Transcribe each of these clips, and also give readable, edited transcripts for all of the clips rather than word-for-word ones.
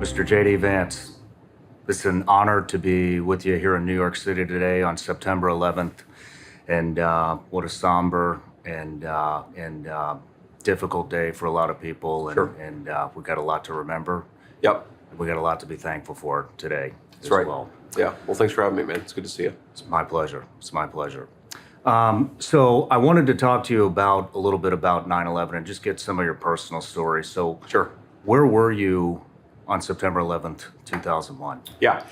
Mr. JD Vance, it's an honor to be with you here in New York City today on September 11th. And what a somber and difficult day for a lot of people. And, Sure. and we've got a lot to remember. Yep. We got a lot to be thankful for today. That's right. Well. Yeah. Well, thanks for having me, man. It's good to see you. It's my pleasure. It's my pleasure. So I wanted to talk to you about a little bit about 9/11 and just get some of your personal stories. So Sure. where were you on September 11th, 2001? Yeah.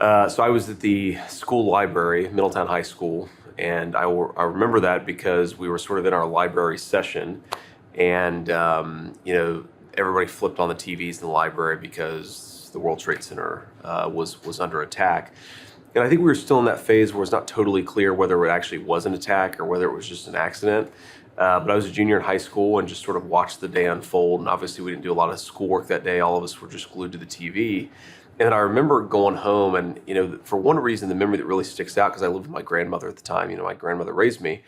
So I was at the school library, Middletown High School, and I remember that because we were sort of in our library session, and everybody flipped on the TVs in the library because the World Trade Center was under attack. And I think we were still in that phase where it's not totally clear whether it actually was an attack or whether it was just an accident. But I was a junior in high school and just sort of watched the day unfold. And obviously we didn't do a lot of schoolwork that day. All of us were just glued to the TV. And I remember going home and, for one reason, the memory that really sticks out, because I lived with my grandmother at the time, my grandmother raised me,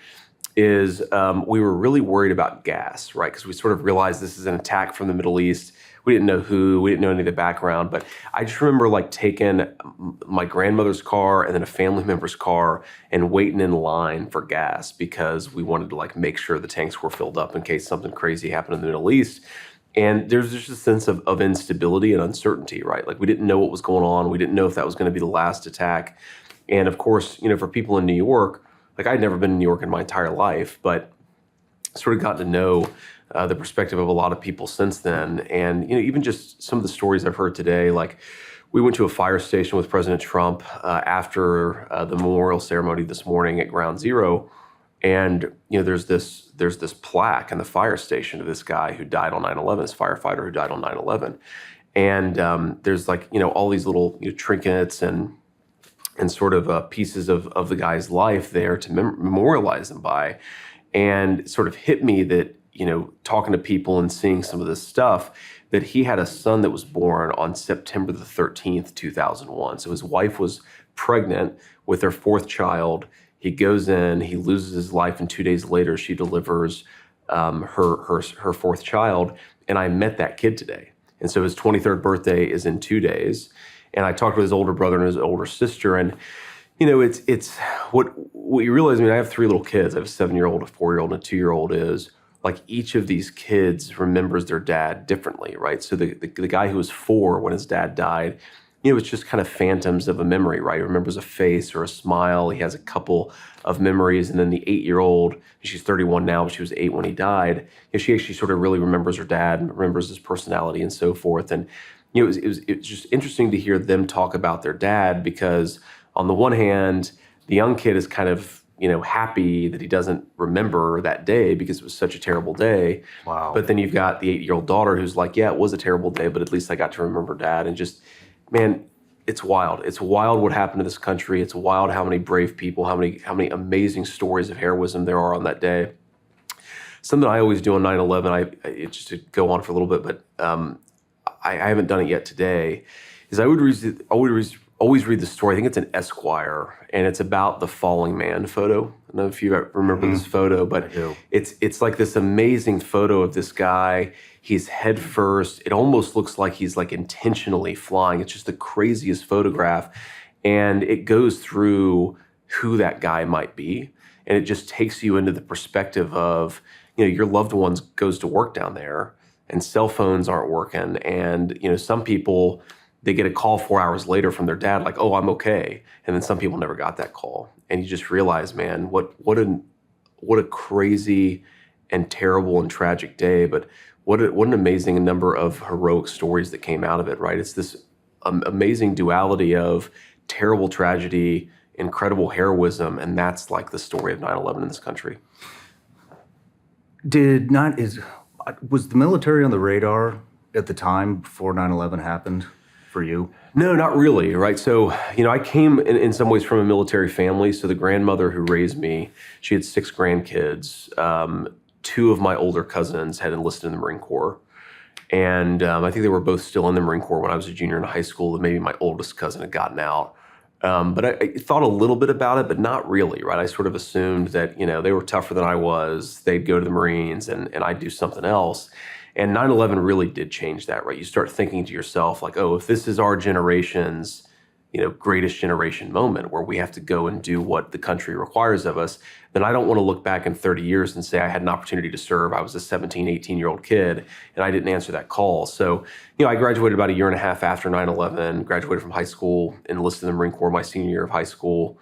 is we were really worried about gas, right? Because we sort of realized this is an attack from the Middle East. We didn't know who, we didn't know any of the background, but I just remember taking my grandmother's car and then a family member's car and waiting in line for gas because we wanted to make sure the tanks were filled up in case something crazy happened in the Middle East. And there's just a sense of instability and uncertainty, right? We didn't know what was going on. We didn't know if that was going to be the last attack. And of course, for people in New York, I'd never been in New York in my entire life, but sort of gotten to know the perspective of a lot of people since then. And, even just some of the stories I've heard today, we went to a fire station with President Trump after the memorial ceremony this morning at Ground Zero. And, there's this plaque in the fire station of this guy who died on 9/11, this firefighter who died on 9/11. And there's all these little trinkets and sort of pieces of the guy's life there to memorialize him by. And it sort of hit me that, talking to people and seeing some of this stuff, that he had a son that was born on September the 13th, 2001. So his wife was pregnant with their fourth child. He goes in, he loses his life, and 2 days later she delivers her fourth child. And I met that kid today. And so his 23rd birthday is in 2 days. And I talked with his older brother and his older sister, and it's what you realize. I have 3 little kids. I have a 7-year-old, a 4-year-old, and a 2-year-old. Is each of these kids remembers their dad differently, right? So the guy who was 4 when his dad died, it's just kind of phantoms of a memory, right? He remembers a face or a smile. He has a couple of memories, and then the 8-year-old, she's 31 now, but she was 8 when he died. She actually sort of really remembers her dad, remembers his personality, and so forth. And it was just interesting to hear them talk about their dad, because on the one hand, the young kid is kind of, happy that he doesn't remember that day because it was such a terrible day. Wow. But then you've got the 8-year-old daughter who's yeah, it was a terrible day, but at least I got to remember dad. And just, man, it's wild. It's wild what happened to this country. It's wild how many brave people, how many amazing stories of heroism there are on that day. Something I always do on 9/11, just to go on for a little bit, but I haven't done it yet today, is I would always read the story. I think it's an Esquire, and it's about the falling man photo. I don't know if you remember this photo, but it's this amazing photo of this guy. He's head first. It almost looks like he's intentionally flying. It's just the craziest photograph, and it goes through who that guy might be, and it just takes you into the perspective of your loved ones goes to work down there, and cell phones aren't working, and some people, they get a call 4 hours later from their dad, oh, I'm okay. And then some people never got that call. And you just realize, man, what a crazy and terrible and tragic day, but what an amazing number of heroic stories that came out of it, right? It's this amazing duality of terrible tragedy, incredible heroism, and that's the story of 9/11 in this country. Was the military on the radar at the time before 9/11 happened for you? No, not really, right? So, I came in some ways from a military family. So the grandmother who raised me, she had 6 grandkids. 2 of my older cousins had enlisted in the Marine Corps. And I think they were both still in the Marine Corps when I was a junior in high school, and maybe my oldest cousin had gotten out. But I thought a little bit about it, but not really, right? I sort of assumed that, they were tougher than I was. They'd go to the Marines and I'd do something else. And 9/11 really did change that, right? You start thinking to yourself like, oh, if this is our generation's, greatest generation moment where we have to go and do what the country requires of us, then I don't want to look back in 30 years and say I had an opportunity to serve. I was a 17, 18-year-old kid and I didn't answer that call. So, I graduated about a year and a half after 9/11, graduated from high school, enlisted in the Marine Corps my senior year of high school.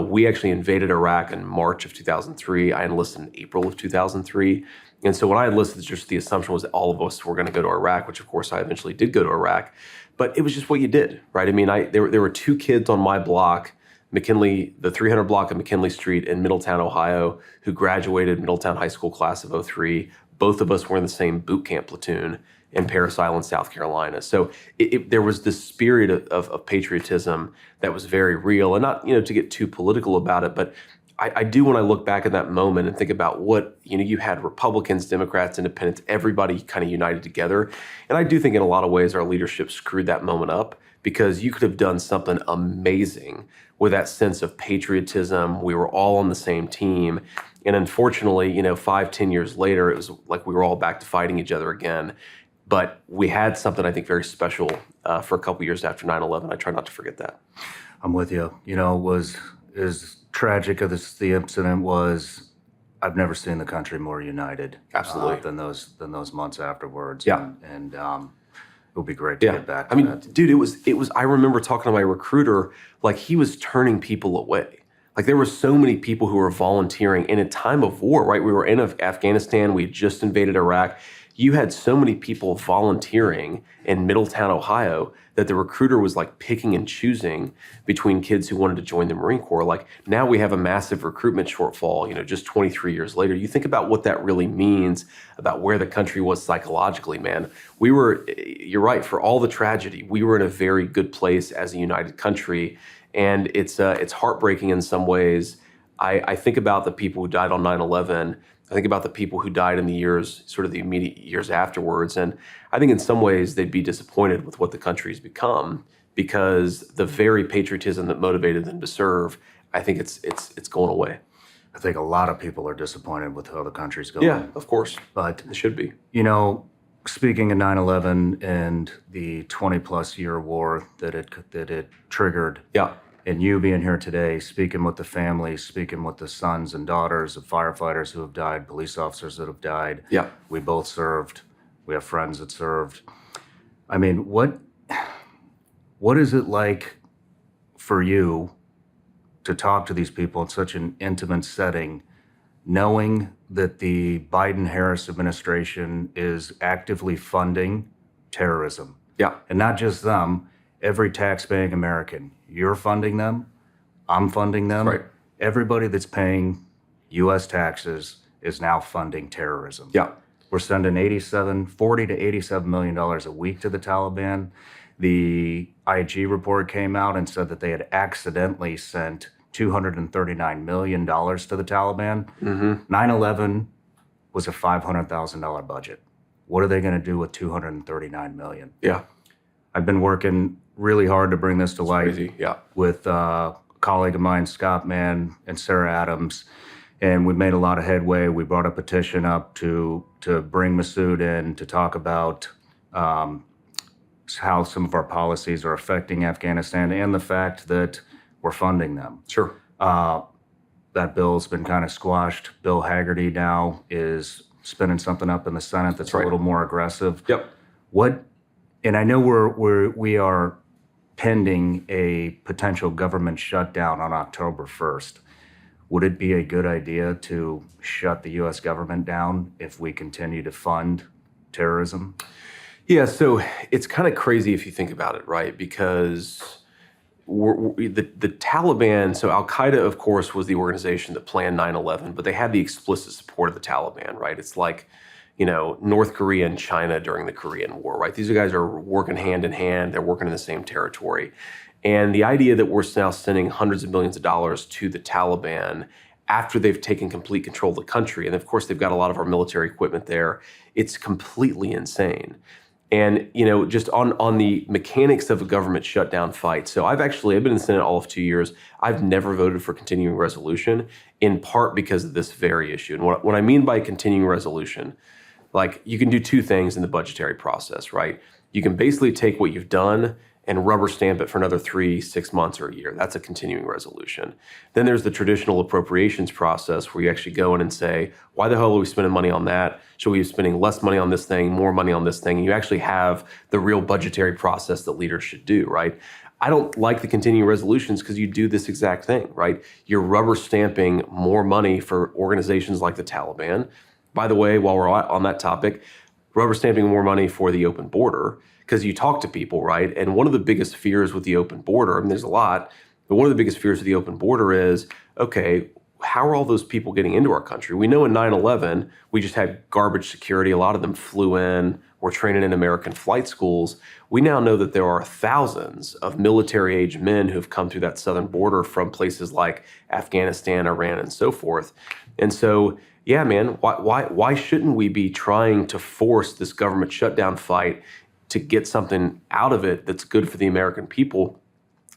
We actually invaded Iraq in March of 2003. I enlisted in April of 2003. And so when I enlisted, just the assumption was that all of us were going to go to Iraq, which of course I eventually did go to Iraq. But it was just what you did, right? I mean, there were two kids on my block, McKinley, the 300 block of McKinley Street in Middletown, Ohio, who graduated Middletown High School class of '03. Both of us were in the same boot camp platoon in Parris Island, South Carolina. So there was this spirit of patriotism that was very real. And not, to get too political about it, but I do, when I look back at that moment and think about what, you had Republicans, Democrats, Independents, everybody kind of united together. And I do think in a lot of ways our leadership screwed that moment up, because you could have done something amazing with that sense of patriotism. We were all on the same team. And unfortunately, 5-10 years later, it was like we were all back to fighting each other again. But we had something, I think, very special for a couple years after 9/11. I try not to forget that. I'm with you. Was as tragic as the incident was, I've never seen the country more united. Absolutely. Than those months afterwards. Yeah. And it would be great to get back to that. Dude, it was. I remember talking to my recruiter, like he was turning people away. Like there were so many people who were volunteering in a time of war, right? We were in Afghanistan. We had just invaded Iraq. You had so many people volunteering in Middletown, Ohio, that the recruiter was like picking and choosing between kids who wanted to join the Marine Corps. Like now we have a massive recruitment shortfall, just 23 years later. You think about what that really means about where the country was psychologically, man. You're right, for all the tragedy, we were in a very good place as a united country. And it's heartbreaking in some ways. I think about the people who died on 9/11. I think about the people who died in the years, sort of the immediate years afterwards. And I think in some ways they'd be disappointed with what the country's become, because the very patriotism that motivated them to serve, I think it's going away. I think a lot of people are disappointed with how the country's going. Yeah, of course. But it should be. Speaking of 9/11 and the 20-plus year war that it triggered. Yeah. And you being here today, speaking with the families, speaking with the sons and daughters of firefighters who have died, police officers that have died. Yeah. We both served. We have friends that served. I mean, what is it like for you to talk to these people in such an intimate setting, knowing that the Biden-Harris administration is actively funding terrorism? Yeah. And not just them, every tax-paying American. You're funding them. I'm funding them. Right. Everybody that's paying U.S. taxes is now funding terrorism. Yeah. We're sending $40 to $87 million a week to the Taliban. The IG report came out and said that they had accidentally sent $239 million to the Taliban. 9/11 was a $500,000 budget. What are they going to do with $239 million? Yeah. I've been working really hard to bring this to light. Crazy. Yeah. With a colleague of mine, Scott Mann, and Sarah Adams, and we made a lot of headway. We brought a petition up to bring Masood in to talk about how some of our policies are affecting Afghanistan and the fact that we're funding them. Sure. That bill's been kind of squashed. Bill Hagerty now is spinning something up in the Senate that's a little more aggressive. Yep. And I know we are pending a potential government shutdown on October 1st. Would it be a good idea to shut the U.S. government down if we continue to fund terrorism? Yeah, so it's kind of crazy if you think about it, right? Because the Taliban, so Al-Qaeda, of course, was the organization that planned 9/11, but they had the explicit support of the Taliban, right? It's like, North Korea and China during the Korean War, right? These guys are working hand in hand. They're working in the same territory. And the idea that we're now sending hundreds of millions of dollars to the Taliban after they've taken complete control of the country, and of course they've got a lot of our military equipment there, it's completely insane. And, just on the mechanics of a government shutdown fight. So I've been in the Senate all of 2 years. I've never voted for continuing resolution, in part because of this very issue. And what I mean by continuing resolution, like you can do two things in the budgetary process, right? You can basically take what you've done and rubber stamp it for another 3, 6 months, or a year. That's a continuing resolution. Then there's the traditional appropriations process where you actually go in and say, why the hell are we spending money on that? Should we be spending less money on this thing, more money on this thing? And you actually have the real budgetary process that leaders should do, right? I don't like the continuing resolutions because you do this exact thing, right? You're rubber stamping more money for organizations like the Taliban. By the way, while we're on that topic, rubber stamping more money for the open border, because you talk to people, right? And one of the biggest fears with the open border, I mean, there's a lot, but one of the biggest fears with the open border is, okay, how are all those people getting into our country? We know in 9/11, we just had garbage security. A lot of them flew in, were training in American flight schools. We now know that there are thousands of military-age men who've come through that southern border from places like Afghanistan, Iran, and so forth. And so, yeah, man, why shouldn't we be trying to force this government shutdown fight to get something out of it that's good for the American people?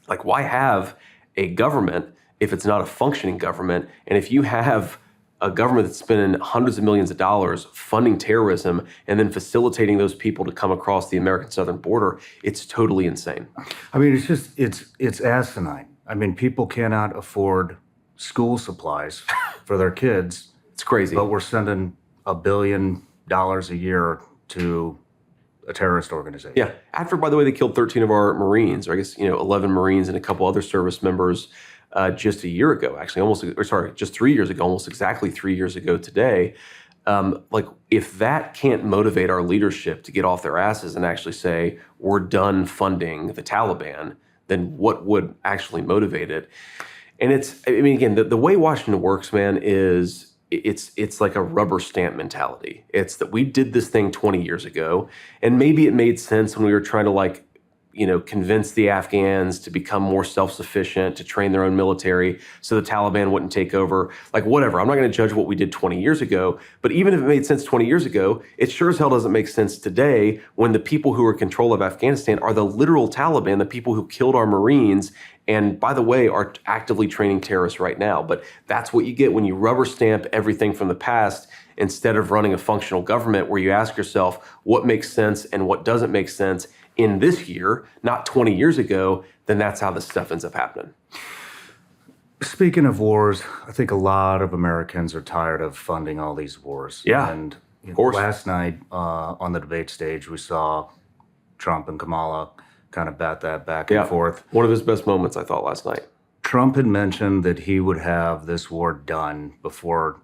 Like, why have a government if it's not a functioning government? And if you have a government that's spending hundreds of millions of dollars funding terrorism and then facilitating those people to come across the American southern border, it's totally insane. I mean, it's asinine. I mean, people cannot afford school supplies for their kids. It's crazy. But we're sending $1 billion a year to a terrorist organization. Yeah. After, by the way, they killed 13 of our Marines, or I guess, 11 Marines and a couple other service members just a year ago, actually, just 3 years ago, almost exactly 3 years ago today. Like, if that can't motivate our leadership to get off their asses and actually say, we're done funding the Taliban, then what would actually motivate it? And again, the way Washington works, man, is it's like a rubber stamp mentality. It's that we did this thing 20 years ago, and maybe it made sense when we were trying to convince the Afghans to become more self-sufficient, to train their own military so the Taliban wouldn't take over. Like, whatever. I'm not going to judge what we did 20 years ago, but even if it made sense 20 years ago, it sure as hell doesn't make sense today when the people who are in control of Afghanistan are the literal Taliban, the people who killed our Marines and, by the way, are actively training terrorists right now. But that's what you get when you rubber stamp everything from the past instead of running a functional government where you ask yourself what makes sense and what doesn't make sense in this year, not 20 years ago. Then that's how this stuff ends up happening. Speaking of wars, I think a lot of Americans are tired of funding all these wars. Yeah, and of course. Last night on the debate stage, we saw Trump and Kamala kind of bat that back and forth. One of his best moments, I thought, last night. Trump had mentioned that he would have this war done before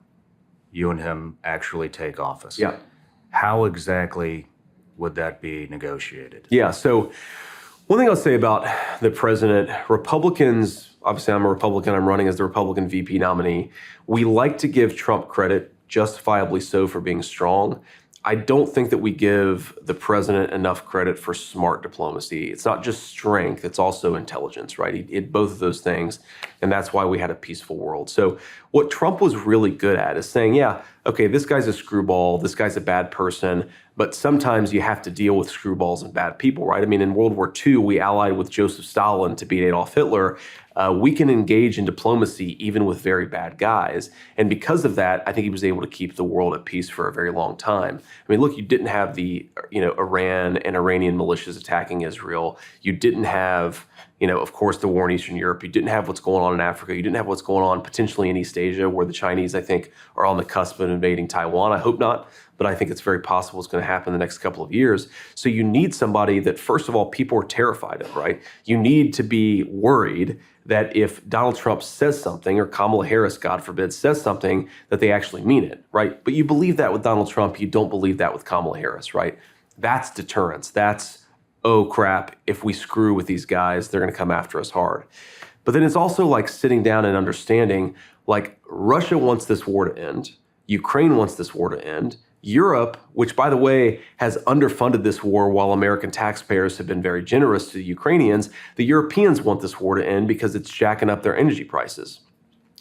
you and him actually take office. Yeah. How exactly would that be negotiated? Yeah, so one thing I'll say about the president, Republicans, obviously I'm a Republican, I'm running as the Republican VP nominee. We like to give Trump credit, justifiably so, for being strong. I don't think that we give the president enough credit for smart diplomacy. It's not just strength, it's also intelligence, right? He did both of those things, and that's why we had a peaceful world. So what Trump was really good at is saying, yeah, okay, this guy's a screwball, this guy's a bad person, but sometimes you have to deal with screwballs and bad people, right? I mean, in World War II, we allied with Joseph Stalin to beat Adolf Hitler. We can engage in diplomacy even with very bad guys. And because of that, I think he was able to keep the world at peace for a very long time. I mean, look, you didn't have the, Iran and Iranian militias attacking Israel. You didn't have, of course, the war in Eastern Europe. You didn't have what's going on in Africa. You didn't have what's going on potentially in East Asia, where the Chinese, I think, are on the cusp of invading Taiwan. I hope not, but I think it's very possible it's going to happen in the next couple of years. So you need somebody that, first of all, people are terrified of, right? You need to be worried that if Donald Trump says something, or Kamala Harris, God forbid, says something, that they actually mean it, right? But you believe that with Donald Trump, you don't believe that with Kamala Harris, right? That's deterrence. That's, oh crap, if we screw with these guys, they're going to come after us hard. But then it's also like sitting down and understanding, like, Russia wants this war to end. Ukraine wants this war to end. Europe, which, by the way, has underfunded this war while American taxpayers have been very generous to the Ukrainians, the Europeans want this war to end because it's jacking up their energy prices.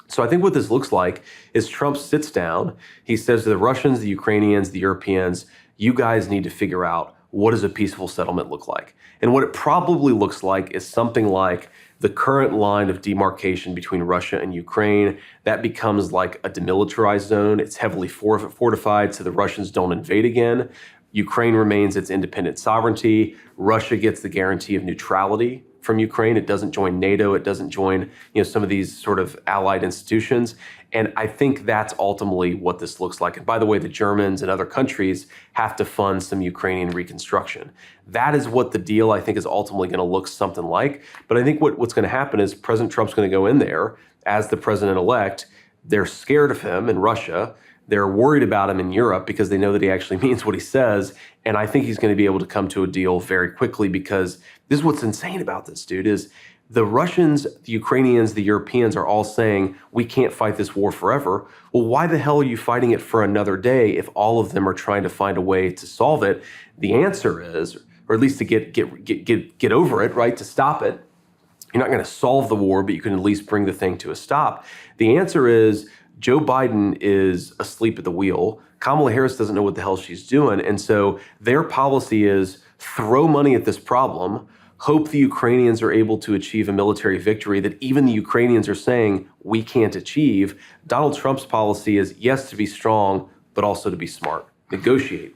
So I think what this looks like is Trump sits down, he says to the Russians, the Ukrainians, the Europeans, you guys need to figure out, what does a peaceful settlement look like? And what it probably looks like is something like the current line of demarcation between Russia and Ukraine, that becomes like a demilitarized zone. It's heavily fortified so the Russians don't invade again. Ukraine remains its independent sovereignty. Russia gets the guarantee of neutrality from Ukraine. It doesn't join NATO. It doesn't join, some of these sort of allied institutions. And I think that's ultimately what this looks like. And by the way, the Germans and other countries have to fund some Ukrainian reconstruction. That is what the deal, I think, is ultimately going to look something like. But I think what's going to happen is President Trump's going to go in there as the president-elect. They're scared of him in Russia. They're worried about him in Europe because they know that he actually means what he says. And I think he's going to be able to come to a deal very quickly, because this is what's insane about this, dude, is the Russians, the Ukrainians, the Europeans are all saying, we can't fight this war forever. Well, why the hell are you fighting it for another day if all of them are trying to find a way to solve it? The answer is, or at least to get over it, right, to stop it. You're not going to solve the war, but you can at least bring the thing to a stop. The answer is Joe Biden is asleep at the wheel. Kamala Harris doesn't know what the hell she's doing. And so their policy is throw money at this problem, hope the Ukrainians are able to achieve a military victory that even the Ukrainians are saying we can't achieve. Donald Trump's policy is, yes, to be strong, but also to be smart. Negotiate.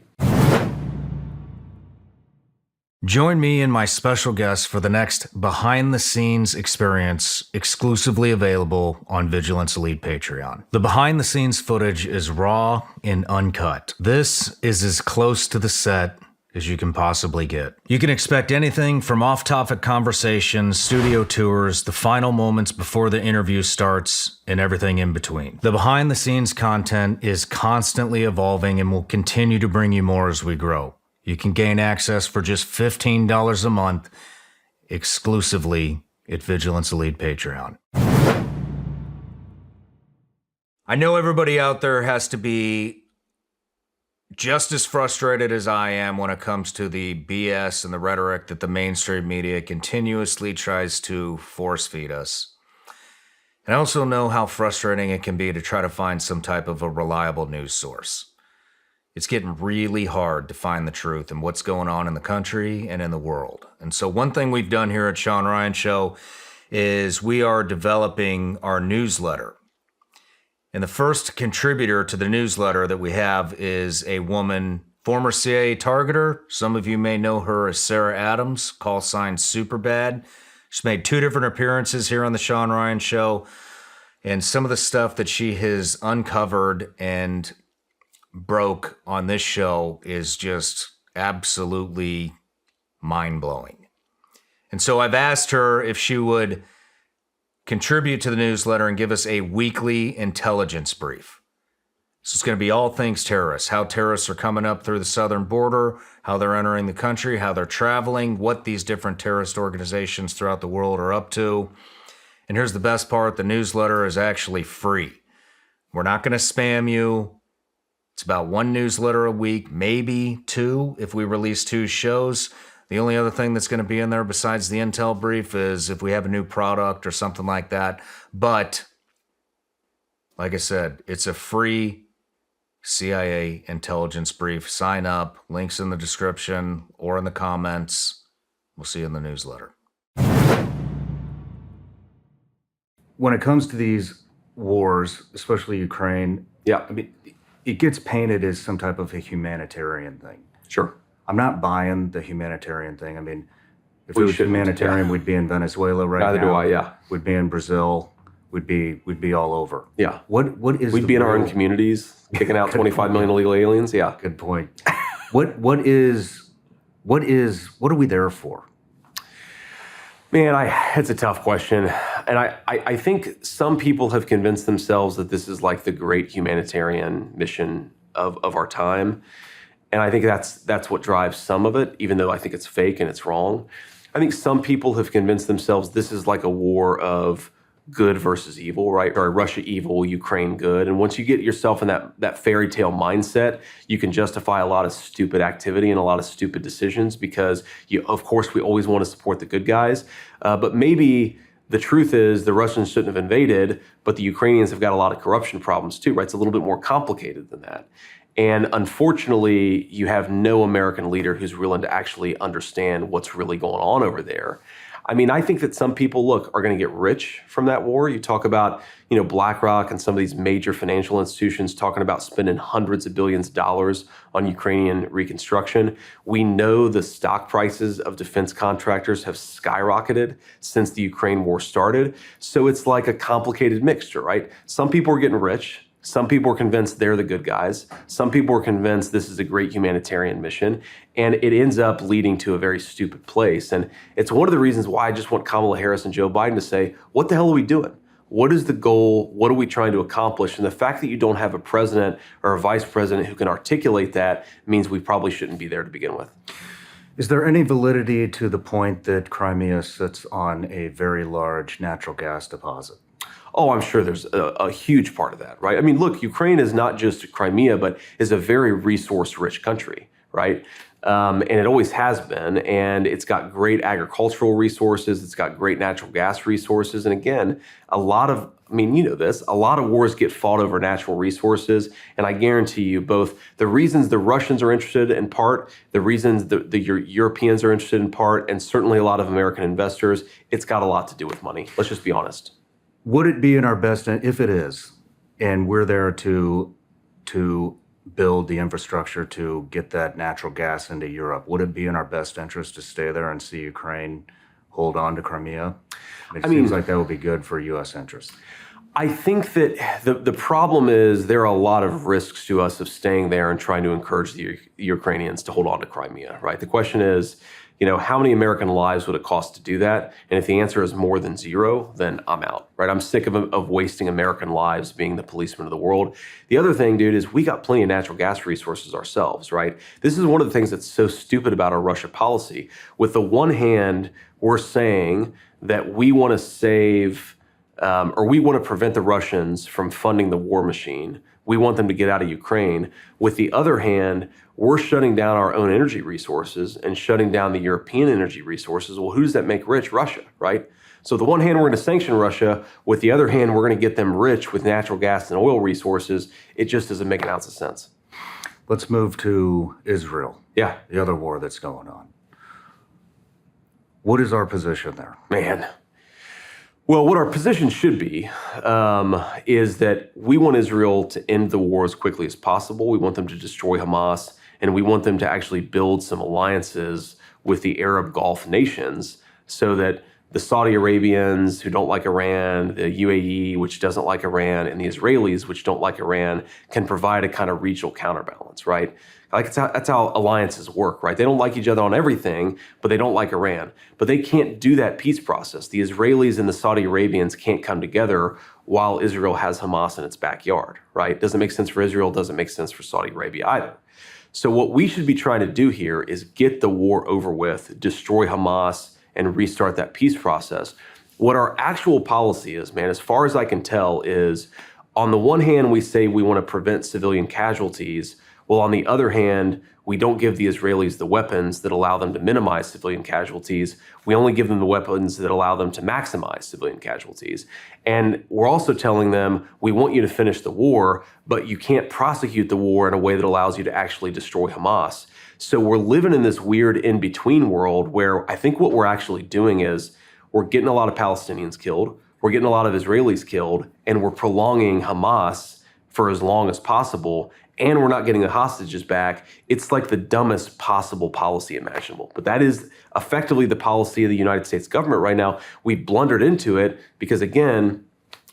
Join me and my special guest for the next behind-the-scenes experience, exclusively available on Vigilance Elite Patreon. The behind-the-scenes footage is raw and uncut. This is as close to the set as you can possibly get. You can expect anything from off-topic conversations, studio tours, the final moments before the interview starts, and everything in between. The behind-the-scenes content is constantly evolving and will continue to bring you more as we grow. You can gain access for just $15 a month exclusively at Vigilance Elite Patreon. I know everybody out there has to be just as frustrated as I am when it comes to the BS and the rhetoric that the mainstream media continuously tries to force feed us. And I also know how frustrating it can be to try to find some type of a reliable news source. It's getting really hard to find the truth and what's going on in the country and in the world. And so one thing we've done here at Shawn Ryan Show is we are developing our newsletter. And the first contributor to the newsletter that we have is a woman, former CIA targeter. Some of you may know her as Sarah Adams, call sign Superbad. She's made 2 different appearances here on the Shawn Ryan Show. And some of the stuff that she has uncovered and broke on this show is just absolutely mind-blowing. And so I've asked her if she would contribute to the newsletter and give us a weekly intelligence brief. So it's going to be all things terrorists, how terrorists are coming up through the southern border, how they're entering the country, how they're traveling, what these different terrorist organizations throughout the world are up to. And here's the best part, the newsletter is actually free. We're not going to spam you. It's about 1 newsletter a week, maybe 2 if we release 2 shows. The only other thing that's going to be in there besides the intel brief is if we have a new product or something like that. But, like I said, it's a free CIA intelligence brief. Sign up. Links in the description or in the comments. We'll see you in the newsletter. When it comes to these wars, especially Ukraine, Yeah. I mean, it gets painted as some type of a humanitarian thing. Sure. I'm not buying the humanitarian thing. I mean, if We it was shouldn't, humanitarian, yeah. we'd be in Venezuela right Neither now. do I, yeah. We'd be in Brazil. We'd be all over. Yeah. What is We'd the be in our own real- communities, kicking out 25 million illegal aliens. Yeah. Good point. What are we there for? Man, it's a tough question. And I think some people have convinced themselves that this is like the great humanitarian mission of our time. And I think that's what drives some of it, even though I think it's fake and it's wrong. I think some people have convinced themselves this is like a war of good versus evil, right? Or Russia evil, Ukraine good. And once you get yourself in that fairy tale mindset, you can justify a lot of stupid activity and a lot of stupid decisions because, of course, we always want to support the good guys. But maybe the truth is the Russians shouldn't have invaded, but the Ukrainians have got a lot of corruption problems too, right? It's a little bit more complicated than that. And unfortunately, you have no American leader who's willing to actually understand what's really going on over there. I mean, I think that some people, look, are going to get rich from that war. You talk about, BlackRock and some of these major financial institutions talking about spending hundreds of billions of dollars on Ukrainian reconstruction. We know the stock prices of defense contractors have skyrocketed since the Ukraine war started. So it's like a complicated mixture, right? Some people are getting rich. Some people are convinced they're the good guys. Some people are convinced this is a great humanitarian mission. And it ends up leading to a very stupid place. And it's one of the reasons why I just want Kamala Harris and Joe Biden to say, what the hell are we doing? What is the goal? What are we trying to accomplish? And the fact that you don't have a president or a vice president who can articulate that means we probably shouldn't be there to begin with. Is there any validity to the point that Crimea sits on a very large natural gas deposit? Oh, I'm sure there's a huge part of that, right? I mean, look, Ukraine is not just Crimea, but is a very resource-rich country, right? And it always has been, and it's got great agricultural resources, it's got great natural gas resources, and again, a lot of wars get fought over natural resources, and I guarantee you both the reasons the Russians are interested in part, the reasons the Europeans are interested in part, and certainly a lot of American investors, it's got a lot to do with money. Let's just be honest. Would it be in our best, if it is, and we're there to build the infrastructure to get that natural gas into Europe, would it be in our best interest to stay there and see Ukraine hold on to Crimea? It seems like that would be good for U.S. interests. I think that the problem is there are a lot of risks to us of staying there and trying to encourage the Ukrainians to hold on to Crimea, right? The question is, how many American lives would it cost to do that? And if the answer is more than zero, then I'm out, right? I'm sick of wasting American lives being the policeman of the world. The other thing, dude, is we got plenty of natural gas resources ourselves, right? This is one of the things that's so stupid about our Russia policy. With the one hand, we're saying that we want to save or we want to prevent the Russians from funding the war machine. We want them to get out of Ukraine. With the other hand, we're shutting down our own energy resources and shutting down the European energy resources. Well, who does that make rich? Russia, right? So the one hand, we're going to sanction Russia. With the other hand, we're going to get them rich with natural gas and oil resources. It just doesn't make an ounce of sense. Let's move to Israel. Yeah. The other war that's going on. What is our position there? Man. Well, what our position should be is that we want Israel to end the war as quickly as possible. We want them to destroy Hamas, and we want them to actually build some alliances with the Arab Gulf nations so that the Saudi Arabians who don't like Iran, the UAE, which doesn't like Iran, and the Israelis, which don't like Iran, can provide a kind of regional counterbalance, right? Like that's how alliances work, right? They don't like each other on everything, but they don't like Iran. But they can't do that peace process. The Israelis and the Saudi Arabians can't come together while Israel has Hamas in its backyard, right? Doesn't make sense for Israel, doesn't make sense for Saudi Arabia either. So what we should be trying to do here is get the war over with, destroy Hamas, and restart that peace process. What our actual policy is, man, as far as I can tell, is on the one hand, we say we want to prevent civilian casualties. Well, on the other hand, we don't give the Israelis the weapons that allow them to minimize civilian casualties. We only give them the weapons that allow them to maximize civilian casualties. And we're also telling them, we want you to finish the war, but you can't prosecute the war in a way that allows you to actually destroy Hamas. So we're living in this weird in-between world where I think what we're actually doing is we're getting a lot of Palestinians killed, we're getting a lot of Israelis killed, and we're prolonging Hamas for as long as possible, and we're not getting the hostages back. It's like the dumbest possible policy imaginable. But that is effectively the policy of the United States government right now. We've blundered into it because, again,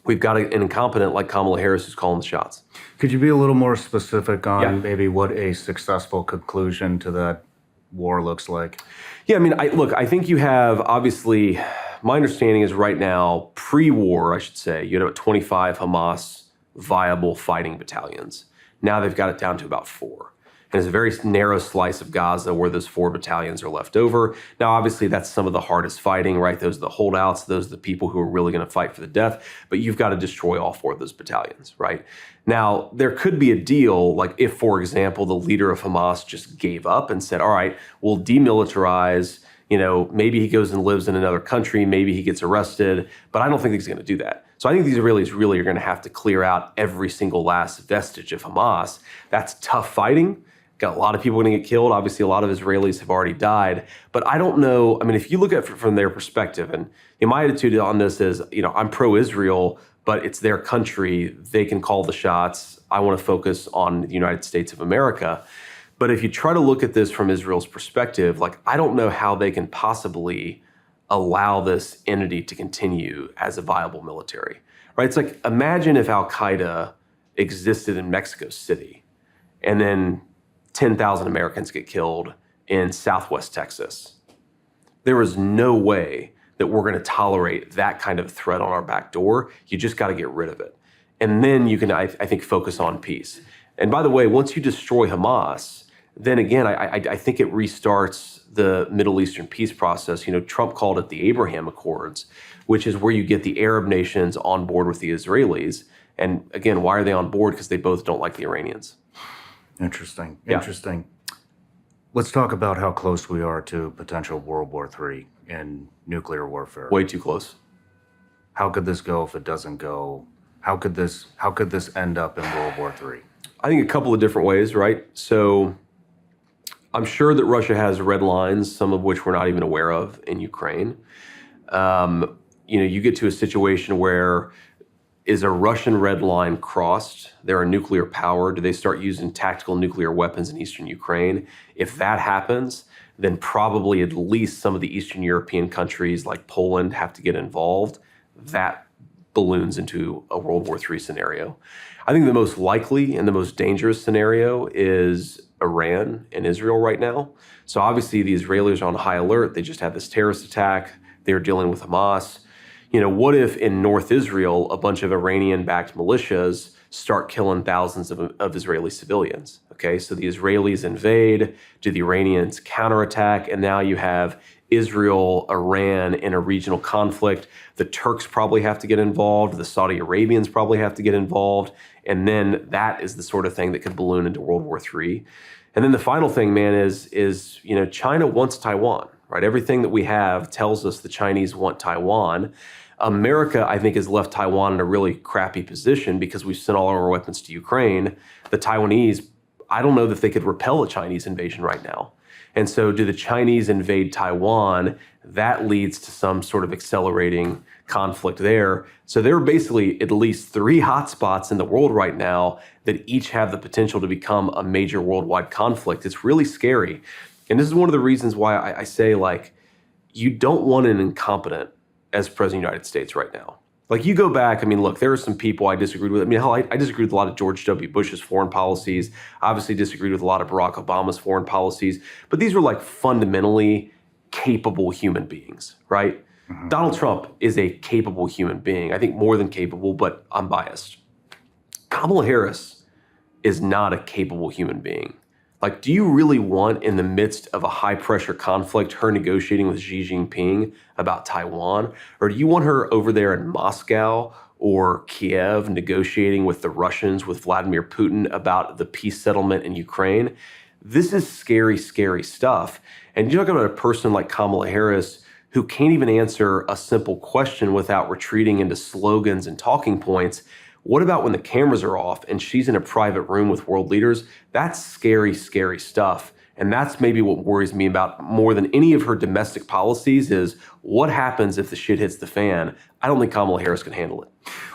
we've got an incompetent like Kamala Harris who's calling the shots. Could you be a little more specific on maybe what a successful conclusion to that war looks like? Yeah, I mean, I think you have, obviously, my understanding is right now, pre-war, I should say, you had about 25 Hamas viable fighting battalions. Now they've got it down to about 4. And it's a very narrow slice of Gaza where those 4 battalions are left over. Now, obviously, that's some of the hardest fighting, right? Those are the holdouts. Those are the people who are really going to fight for the death. But you've got to destroy all 4 of those battalions, right? Now, there could be a deal, like if, for example, the leader of Hamas just gave up and said, all right, we'll demilitarize. Maybe he goes and lives in another country. Maybe he gets arrested. But I don't think he's going to do that. So I think the Israelis really are going to have to clear out every single last vestige of Hamas. That's tough fighting. Got a lot of people going to get killed. Obviously, a lot of Israelis have already died. But I don't know. I mean, if you look at it from their perspective, and my attitude on this is, I'm pro-Israel, but it's their country. They can call the shots. I want to focus on the United States of America. But if you try to look at this from Israel's perspective, like, I don't know how they can possibly allow this entity to continue as a viable military, right? It's like, imagine if Al-Qaeda existed in Mexico City and then 10,000 Americans get killed in Southwest Texas. There is no way that we're going to tolerate that kind of threat on our back door. You just got to get rid of it. And then you can, I think, focus on peace. And by the way, once you destroy Hamas, then again, I think it restarts the Middle Eastern peace process. Trump called it the Abraham Accords, which is where you get the Arab nations on board with the Israelis. And again, why are they on board? Because they both don't like the Iranians. Interesting. Yeah. Interesting. Let's talk about how close we are to potential World War III and nuclear warfare. Way too close. How could this go if it doesn't go? How could this end up in World War III? I think a couple of different ways, right? So I'm sure that Russia has red lines, some of which we're not even aware of in Ukraine. You get to a situation where, is a Russian red line crossed? They're a nuclear power. Do they start using tactical nuclear weapons in eastern Ukraine? If that happens, then probably at least some of the Eastern European countries like Poland have to get involved. That balloons into a World War III scenario. I think the most likely and the most dangerous scenario is Iran and Israel right now. So obviously the Israelis are on high alert. They just had this terrorist attack. They're dealing with Hamas. What if in North Israel, a bunch of Iranian-backed militias start killing thousands of Israeli civilians? Okay, so the Israelis invade, do the Iranians counterattack, and now you have Israel, Iran in a regional conflict. The Turks probably have to get involved. The Saudi Arabians probably have to get involved. And then that is the sort of thing that could balloon into World War III. And then the final thing, man, is China wants Taiwan, right? Everything that we have tells us the Chinese want Taiwan. America, I think, has left Taiwan in a really crappy position because we've sent all our weapons to Ukraine. The Taiwanese, I don't know that they could repel a Chinese invasion right now. And so do the Chinese invade Taiwan? That leads to some sort of accelerating conflict there. So there are basically at least 3 hotspots in the world right now that each have the potential to become a major worldwide conflict. It's really scary. And this is one of the reasons why I say, like, you don't want an incompetent as president of the United States right now. Like, you go back, I mean, look, there are some people I disagreed with. I mean, hell, I disagreed with a lot of George W. Bush's foreign policies, obviously disagreed with a lot of Barack Obama's foreign policies, but these were like fundamentally capable human beings, right? Mm-hmm. Donald Trump is a capable human being. I think more than capable, but I'm biased. Kamala Harris is not a capable human being. Like, do you really want, in the midst of a high-pressure conflict, her negotiating with Xi Jinping about Taiwan? Or do you want her over there in Moscow or Kiev negotiating with the Russians, with Vladimir Putin about the peace settlement in Ukraine? This is scary, scary stuff. And you talk about a person like Kamala Harris who can't even answer a simple question without retreating into slogans and talking points. What about when the cameras are off and she's in a private room with world leaders? That's scary, scary stuff. And that's maybe what worries me about more than any of her domestic policies is what happens if the shit hits the fan? I don't think Kamala Harris can handle it.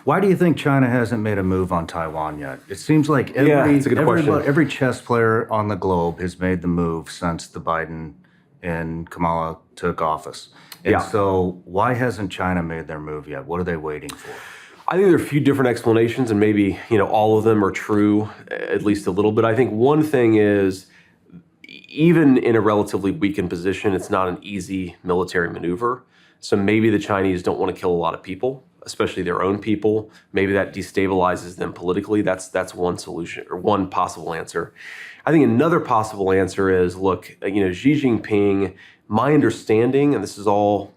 Why do you think China hasn't made a move on Taiwan yet? It seems like every chess player on the globe has made the move since the Biden and Kamala took office. And so why hasn't China made their move yet? What are they waiting for? I think there are a few different explanations, and maybe all of them are true, at least a little bit. I think one thing is, even in a relatively weakened position, it's not an easy military maneuver. So maybe the Chinese don't want to kill a lot of people, especially their own people. Maybe that destabilizes them politically. That's one solution, or one possible answer. I think another possible answer is, look, Xi Jinping, my understanding, and this is all,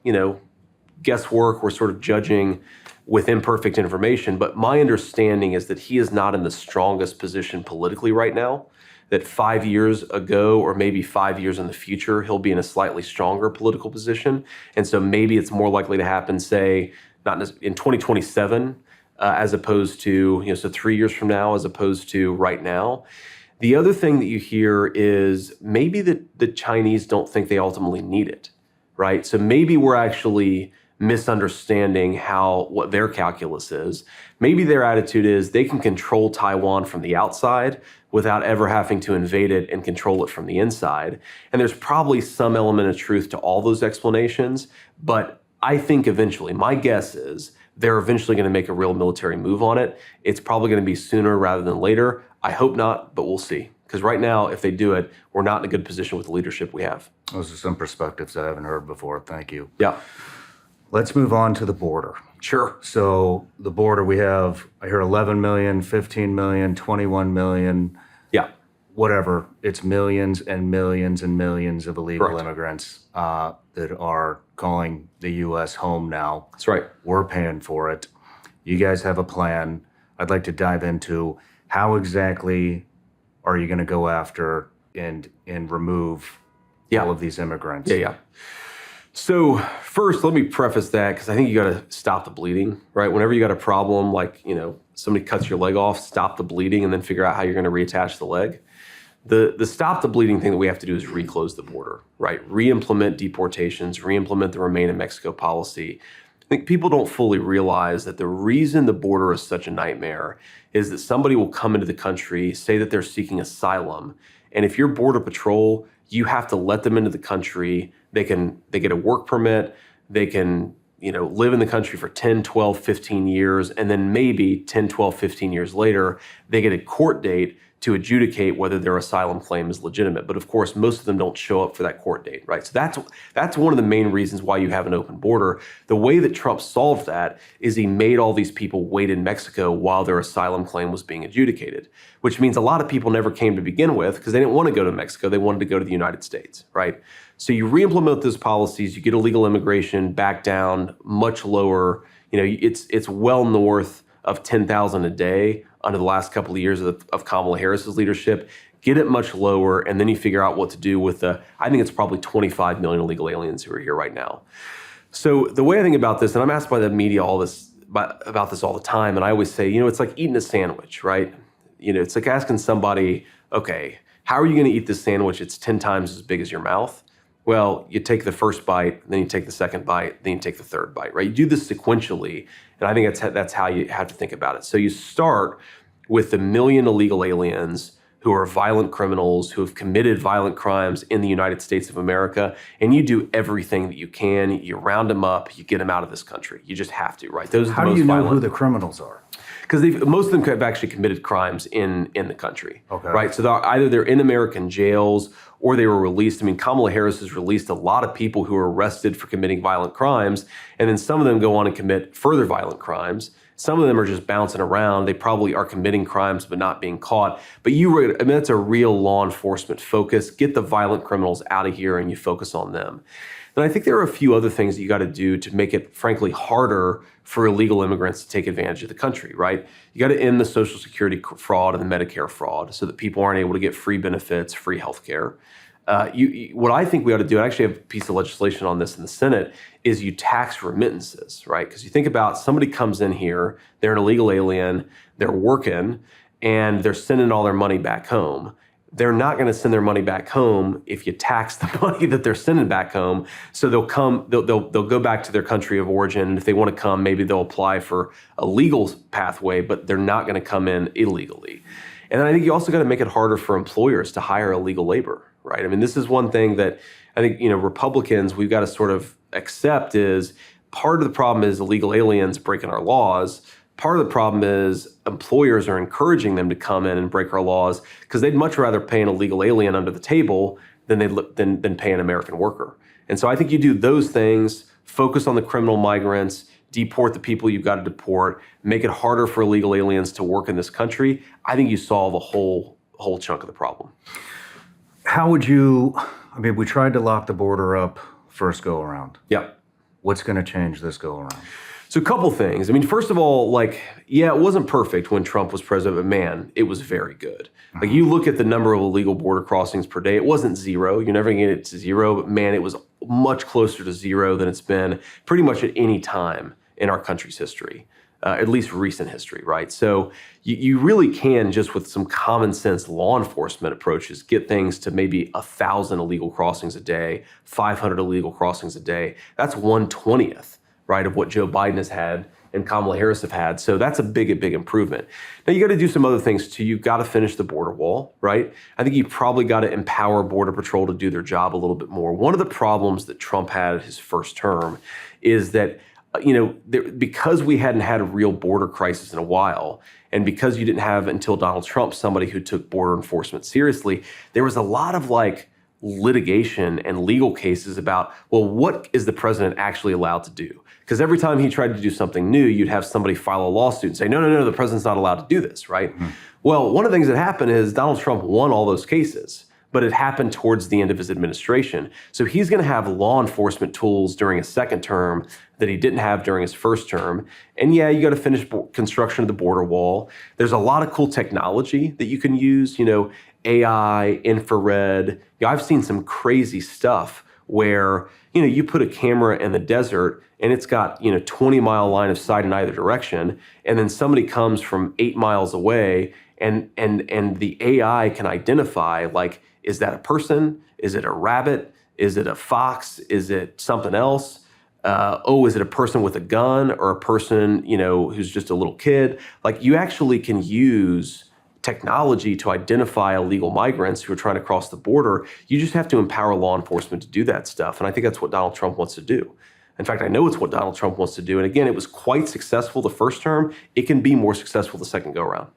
guesswork, we're sort of judging with imperfect information, but my understanding is that he is not in the strongest position politically right now, that 5 years ago or maybe 5 years in the future, he'll be in a slightly stronger political position. And so maybe it's more likely to happen, say, not in 2027, as opposed to, so 3 years from now, as opposed to right now. The other thing that you hear is maybe the Chinese don't think they ultimately need it, right? So maybe we're actually misunderstanding what their calculus is. Maybe their attitude is they can control Taiwan from the outside without ever having to invade it and control it from the inside. And there's probably some element of truth to all those explanations, but I think eventually, my guess is they're eventually going to make a real military move on it. It's probably going to be sooner rather than later. I hope not, but we'll see. Because right now, if they do it, we're not in a good position with the leadership we have. Those are some perspectives I haven't heard before. Thank you. Yeah. Let's move on to the border. Sure. So the border, we have, I hear 11 million, 15 million, 21 million. Yeah. Whatever. It's millions and millions and millions of illegal Correct. immigrants that are calling the U.S. home now. That's right. We're paying for it. You guys have a plan. I'd like to dive into how exactly are you going to go after and remove all of these immigrants? Yeah. So first, let me preface that because I think you got to stop the bleeding, right? Whenever you got a problem, like, somebody cuts your leg off, stop the bleeding and then figure out how you're going to reattach the leg. The stop the bleeding thing that we have to do is reclose the border, right? Re-implement deportations, re-implement the Remain in Mexico policy. I think people don't fully realize that the reason the border is such a nightmare is that somebody will come into the country, say that they're seeking asylum, and if you're Border Patrol, you have to let them into the country. They get a work permit, they can live in the country for 10, 12, 15 years, and then maybe 10, 12, 15 years later, they get a court date to adjudicate whether their asylum claim is legitimate. But of course, most of them don't show up for that court date, right? So that's one of the main reasons why you have an open border. The way that Trump solved that is he made all these people wait in Mexico while their asylum claim was being adjudicated, which means a lot of people never came to begin with because they didn't want to go to Mexico. They wanted to go to the United States, right? So you re-implement those policies, you get illegal immigration back down much lower. It's well north of 10,000 a day under the last couple of years of Kamala Harris's leadership, get it much lower, and then you figure out what to do with I think it's probably 25 million illegal aliens who are here right now. So the way I think about this, and I'm asked by the media about this all the time, and I always say, it's like eating a sandwich, right? It's like asking somebody, okay, how are you going to eat this sandwich? It's 10 times as big as your mouth. Well, you take the first bite, then you take the second bite, then you take the third bite, right? You do this sequentially, and I think that's how you have to think about it. So you start with the million illegal aliens who are violent criminals, who have committed violent crimes in the United States of America, and you do everything that you can. You round them up, you get them out of this country. You just have to, right? Those are the most violent. How do you know who the criminals are? Because most of them have actually committed crimes in the country, okay, right? So either they're in American jails or they were released. I mean, Kamala Harris has released a lot of people who were arrested for committing violent crimes, and then some of them go on and commit further violent crimes. Some of them are just bouncing around. They probably are committing crimes but not being caught. But that's a real law enforcement focus. Get the violent criminals out of here and you focus on them. And I think there are a few other things that you got to do to make it, frankly, harder for illegal immigrants to take advantage of the country, right? You got to end the Social Security fraud and the Medicare fraud so that people aren't able to get free benefits, free health care. What I think we ought to do, I actually have a piece of legislation on this in the Senate, is you tax remittances, right? Because you think about somebody comes in here, they're an illegal alien, they're working, and they're sending all their money back home. They're not going to send their money back home if you tax the money that they're sending back home. So they'll go back to their country of origin. And if they want to come, maybe they'll apply for a legal pathway, but they're not going to come in illegally. And then I think you also got to make it harder for employers to hire illegal labor, right? I mean, this is one thing that I think, Republicans, we've got to sort of accept is part of the problem is illegal aliens breaking our laws. Part of the problem is employers are encouraging them to come in and break our laws because they'd much rather pay an illegal alien under the table than pay an American worker. And so I think you do those things, focus on the criminal migrants, deport the people you've got to deport, make it harder for illegal aliens to work in this country. I think you solve a whole chunk of the problem. How would we tried to lock the border up first go around. Yeah. What's going to change this go around? So a couple things. I mean, first of all, it wasn't perfect when Trump was president, but man, it was very good. Like you look at the number of illegal border crossings per day, it wasn't zero. You're never going to get it to zero, but man, it was much closer to zero than it's been pretty much at any time in our country's history. at least recent history, right? So you really can, just with some common sense law enforcement approaches, get things to maybe 1,000 illegal crossings a day, 500 illegal crossings a day. That's 1/20th, right, of what Joe Biden has had and Kamala Harris have had. So that's a big improvement. Now you got to do some other things too. You've got to finish the border wall, right? I think you probably got to empower Border Patrol to do their job a little bit more. One of the problems that Trump had his first term is that, because we hadn't had a real border crisis in a while, and because you didn't have until Donald Trump somebody who took border enforcement seriously, there was a lot of litigation and legal cases about, well, what is the president actually allowed to do? Because every time he tried to do something new, you'd have somebody file a lawsuit and say, no, the president's not allowed to do this, right? Mm-hmm. Well, one of the things that happened is Donald Trump won all those cases, but it happened towards the end of his administration. So he's going to have law enforcement tools during a second term that he didn't have during his first term. And yeah, you got to finish construction of the border wall. There's a lot of cool technology that you can use, AI, infrared. I've seen some crazy stuff where, you put a camera in the desert and it's got, 20-mile line of sight in either direction. And then somebody comes from 8 miles away and the AI can identify, is that a person? Is it a rabbit? Is it a fox? Is it something else? Is it a person with a gun or a person, who's just a little kid? You actually can use technology to identify illegal migrants who are trying to cross the border. You just have to empower law enforcement to do that stuff. And I think that's what Donald Trump wants to do. In fact, I know it's what Donald Trump wants to do. And again, it was quite successful the first term. It can be more successful the second go around.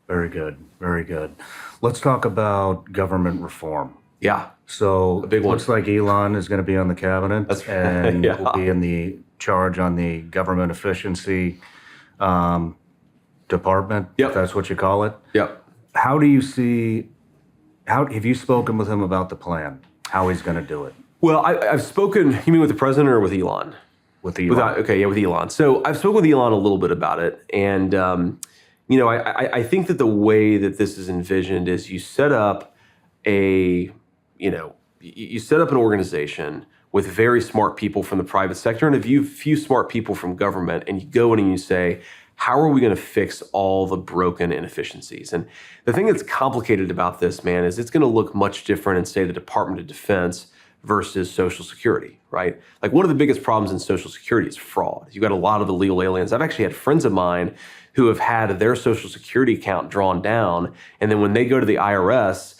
Very good. Very good. Let's talk about government reform. Yeah. So a big one. Looks like Elon is going to be on the cabinet. That's right. And Yeah. will be in the charge on the government efficiency department, Yep. if that's what you call it. Yep. How do you see, have you spoken with him about the plan, how he's going to do it? Well, I've spoken, you mean with the president or with Elon? With Elon. With Elon. So I've spoken with Elon a little bit about it. And, I think that the way that this is envisioned is you set up you set up an organization with very smart people from the private sector and a few smart people from government, and you go in and you say, how are we going to fix all the broken inefficiencies? And the thing that's complicated about this, man, is it's going to look much different in, say, the Department of Defense versus Social Security, right? One of the biggest problems in Social Security is fraud. You've got a lot of illegal aliens. I've actually had friends of mine who have had their Social Security account drawn down, and then when they go to the IRS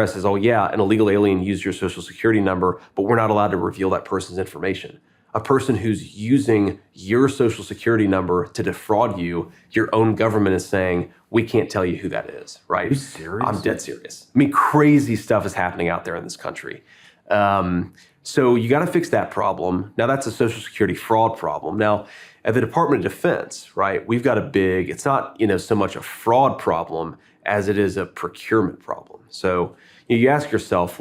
says, oh yeah, an illegal alien used your Social Security number, but we're not allowed to reveal that person's information. A person who's using your Social Security number to defraud you, your own government is saying, we can't tell you who that is, right? Are you serious? I'm dead serious. I mean, crazy stuff is happening out there in this country. So you got to fix that problem. Now that's a Social Security fraud problem. Now at the Department of Defense, right, we've got it's not, so much a fraud problem as it is a procurement problem. So you ask yourself,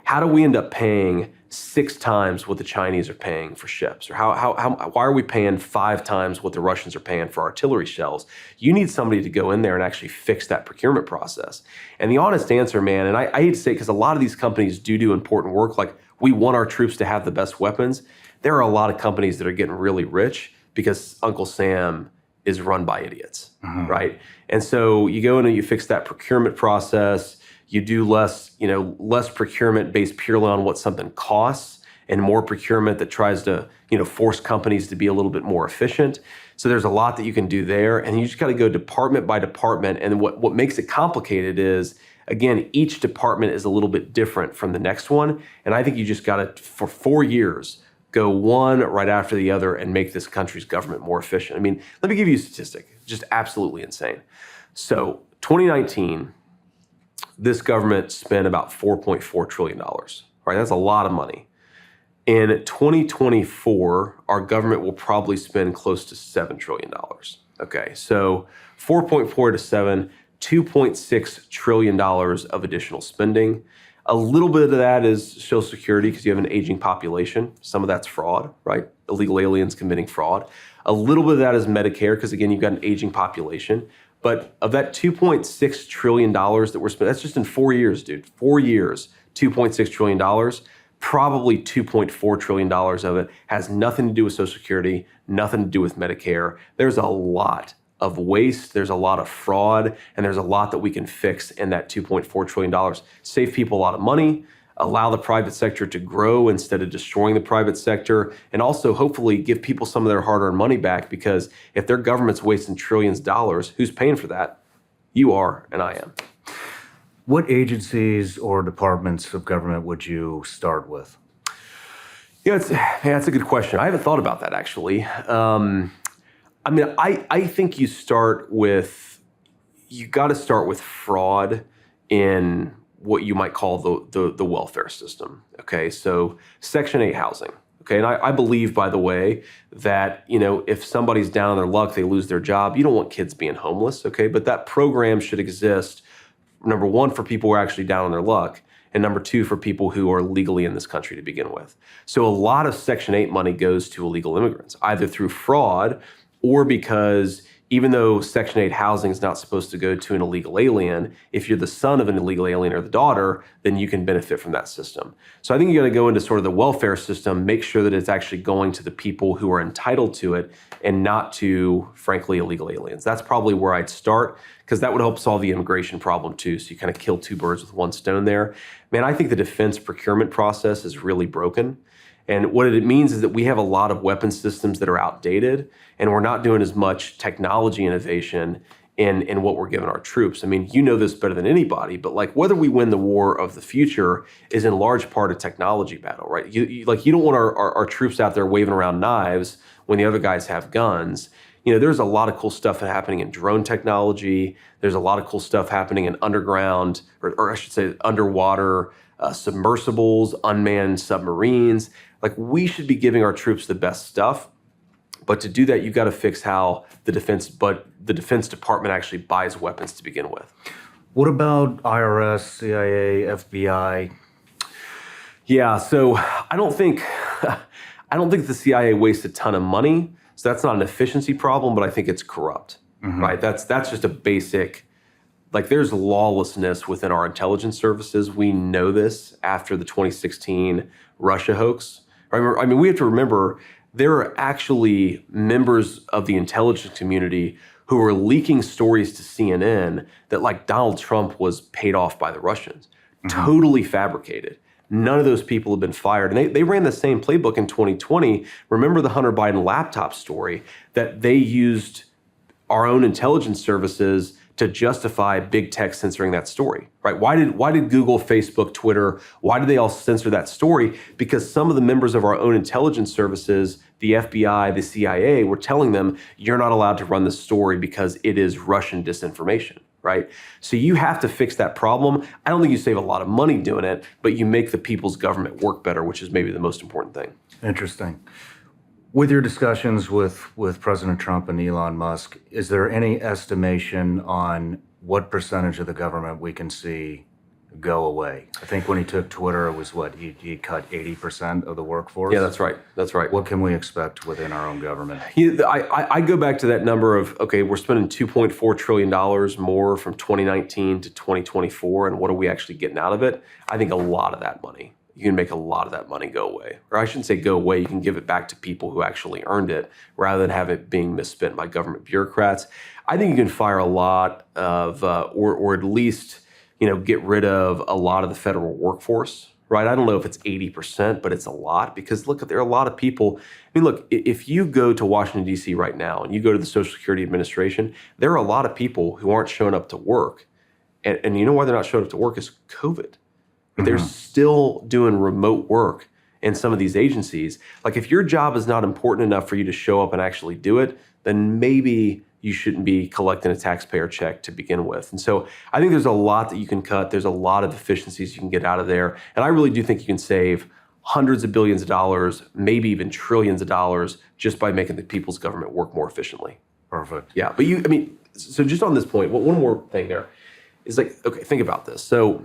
how do we end up paying 6 times what the Chinese are paying for ships? Or why are we paying 5 times what the Russians are paying for artillery shells? You need somebody to go in there and actually fix that procurement process. And the honest answer, man, and I hate to say it because a lot of these companies do important work, we want our troops to have the best weapons. There are a lot of companies that are getting really rich because Uncle Sam is run by idiots, right? And so you go in and you fix that procurement process. You do less procurement based purely on what something costs and more procurement that tries to, force companies to be a little bit more efficient. So there's a lot that you can do there. And you just got to go department by department. And what makes it complicated is, again, each department is a little bit different from the next one. And I think you just got to, for 4 years, go one right after the other and make this country's government more efficient. I mean, let me give you a statistic, just absolutely insane. So 2019, this government spent about $4.4 trillion, right? That's a lot of money. In 2024, our government will probably spend close to $7 trillion. Okay, so 4.4 to 7, $2.6 trillion of additional spending. A little bit of that is Social Security because you have an aging population. Some of that's fraud, right? Illegal aliens committing fraud. A little bit of that is Medicare because, again, you've got an aging population. But of that $2.6 trillion that we're spending, that's just in 4 years, dude. 4 years, $2.6 trillion. Probably $2.4 trillion of it has nothing to do with Social Security, nothing to do with Medicare. There's a lot of waste, there's a lot of fraud, and there's a lot that we can fix in that $2.4 trillion. Save people a lot of money, allow the private sector to grow instead of destroying the private sector, and also hopefully give people some of their hard-earned money back, because if their government's wasting trillions of dollars, who's paying for that? You are, and I am. What agencies or departments of government would you start with? Yeah, that's a good question. I haven't thought about that, actually. I think you got to start with fraud in what you might call the welfare system. Okay, so Section 8 housing. Okay, and I believe, by the way, that if somebody's down on their luck, they lose their job. You don't want kids being homeless. Okay, but that program should exist. Number one, for people who are actually down on their luck, and number two, for people who are legally in this country to begin with. So a lot of Section 8 money goes to illegal immigrants, either through fraud or because even though Section 8 housing is not supposed to go to an illegal alien, if you're the son of an illegal alien or the daughter, then you can benefit from that system. So I think you got to go into sort of the welfare system, make sure that it's actually going to the people who are entitled to it and not to, frankly, illegal aliens. That's probably where I'd start, because that would help solve the immigration problem too. So you kind of kill two birds with one stone there. Man, I think the defense procurement process is really broken. And what it means is that we have a lot of weapon systems that are outdated, and we're not doing as much technology innovation in what we're giving our troops. I mean, you know this better than anybody, but like whether we win the war of the future is in large part a technology battle, right? You don't want our troops out there waving around knives when the other guys have guns. There's a lot of cool stuff happening in drone technology. There's a lot of cool stuff happening in underground, or I should say underwater submersibles, unmanned submarines. Like, we should be giving our troops the best stuff. But to do that, you've got to fix how the Defense Department actually buys weapons to begin with. What about IRS, CIA, FBI? Yeah, so I don't think the CIA wastes a ton of money. So that's not an efficiency problem, but I think it's corrupt, right? That's just a basic, like, there's lawlessness within our intelligence services. We know this after the 2016 Russia hoax. I mean, we have to remember there are actually members of the intelligence community who are leaking stories to CNN that, like, Donald Trump was paid off by the Russians. Totally fabricated. None of those people have been fired. And they ran the same playbook in 2020. Remember the Hunter Biden laptop story, that they used our own intelligence services to justify big tech censoring that story, right? Why did Google, Facebook, Twitter, why did they all censor that story? Because some of the members of our own intelligence services, the FBI, the CIA, were telling them, you're not allowed to run this story because it is Russian disinformation, right? So you have to fix that problem. I don't think you save a lot of money doing it, but you make the people's government work better, which is maybe the most important thing. Interesting. With your discussions with President Trump and Elon Musk, is there any estimation on what percentage of the government we can see go away? I think when he took Twitter, it was he cut 80% of the workforce? Yeah, that's right. That's right. What can we expect within our own government? I go back to that number of, okay, we're spending $2.4 trillion more from 2019 to 2024, and what are we actually getting out of it? I think a lot of that money. You can make a lot of that money go away. Or I shouldn't say go away, you can give it back to people who actually earned it rather than have it being misspent by government bureaucrats. I think you can fire a lot of, or at least, get rid of a lot of the federal workforce, right? I don't know if it's 80%, but it's a lot, because look, there are a lot of people. I mean, look, if you go to Washington, D.C. right now and you go to the Social Security Administration, there are a lot of people who aren't showing up to work. And you know why they're not showing up to work is COVID. They're still doing remote work in some of these agencies. Like, if your job is not important enough for you to show up and actually do it, then maybe you shouldn't be collecting a taxpayer check to begin with. And so I think there's a lot that you can cut. There's a lot of efficiencies you can get out of there. And I really do think you can save hundreds of billions of dollars, maybe even trillions of dollars, just by making the people's government work more efficiently. Perfect. Yeah, but so just on this point, one more thing there is, like, okay, think about this. So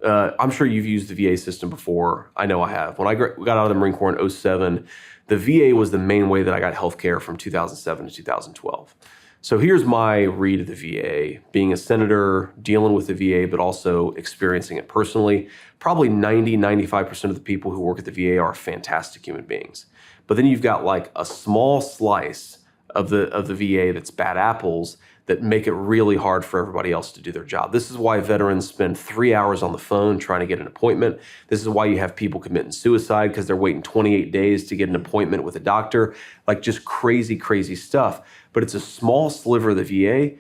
I'm sure you've used the VA system before. I know I have. When I got out of the Marine Corps in 2007, the VA was the main way that I got healthcare from 2007 to 2012. So here's my read of the VA, being a senator, dealing with the VA, but also experiencing it personally. Probably 90, 95% of the people who work at the VA are fantastic human beings. but then you've got like a small slice of the VA that's bad apples that make it really hard for everybody else to do their job. This is why veterans spend 3 hours on the phone trying to get an appointment. This is why you have people committing suicide because they're waiting 28 days to get an appointment with a doctor. Like just crazy, crazy stuff. But it's a small sliver of the VA.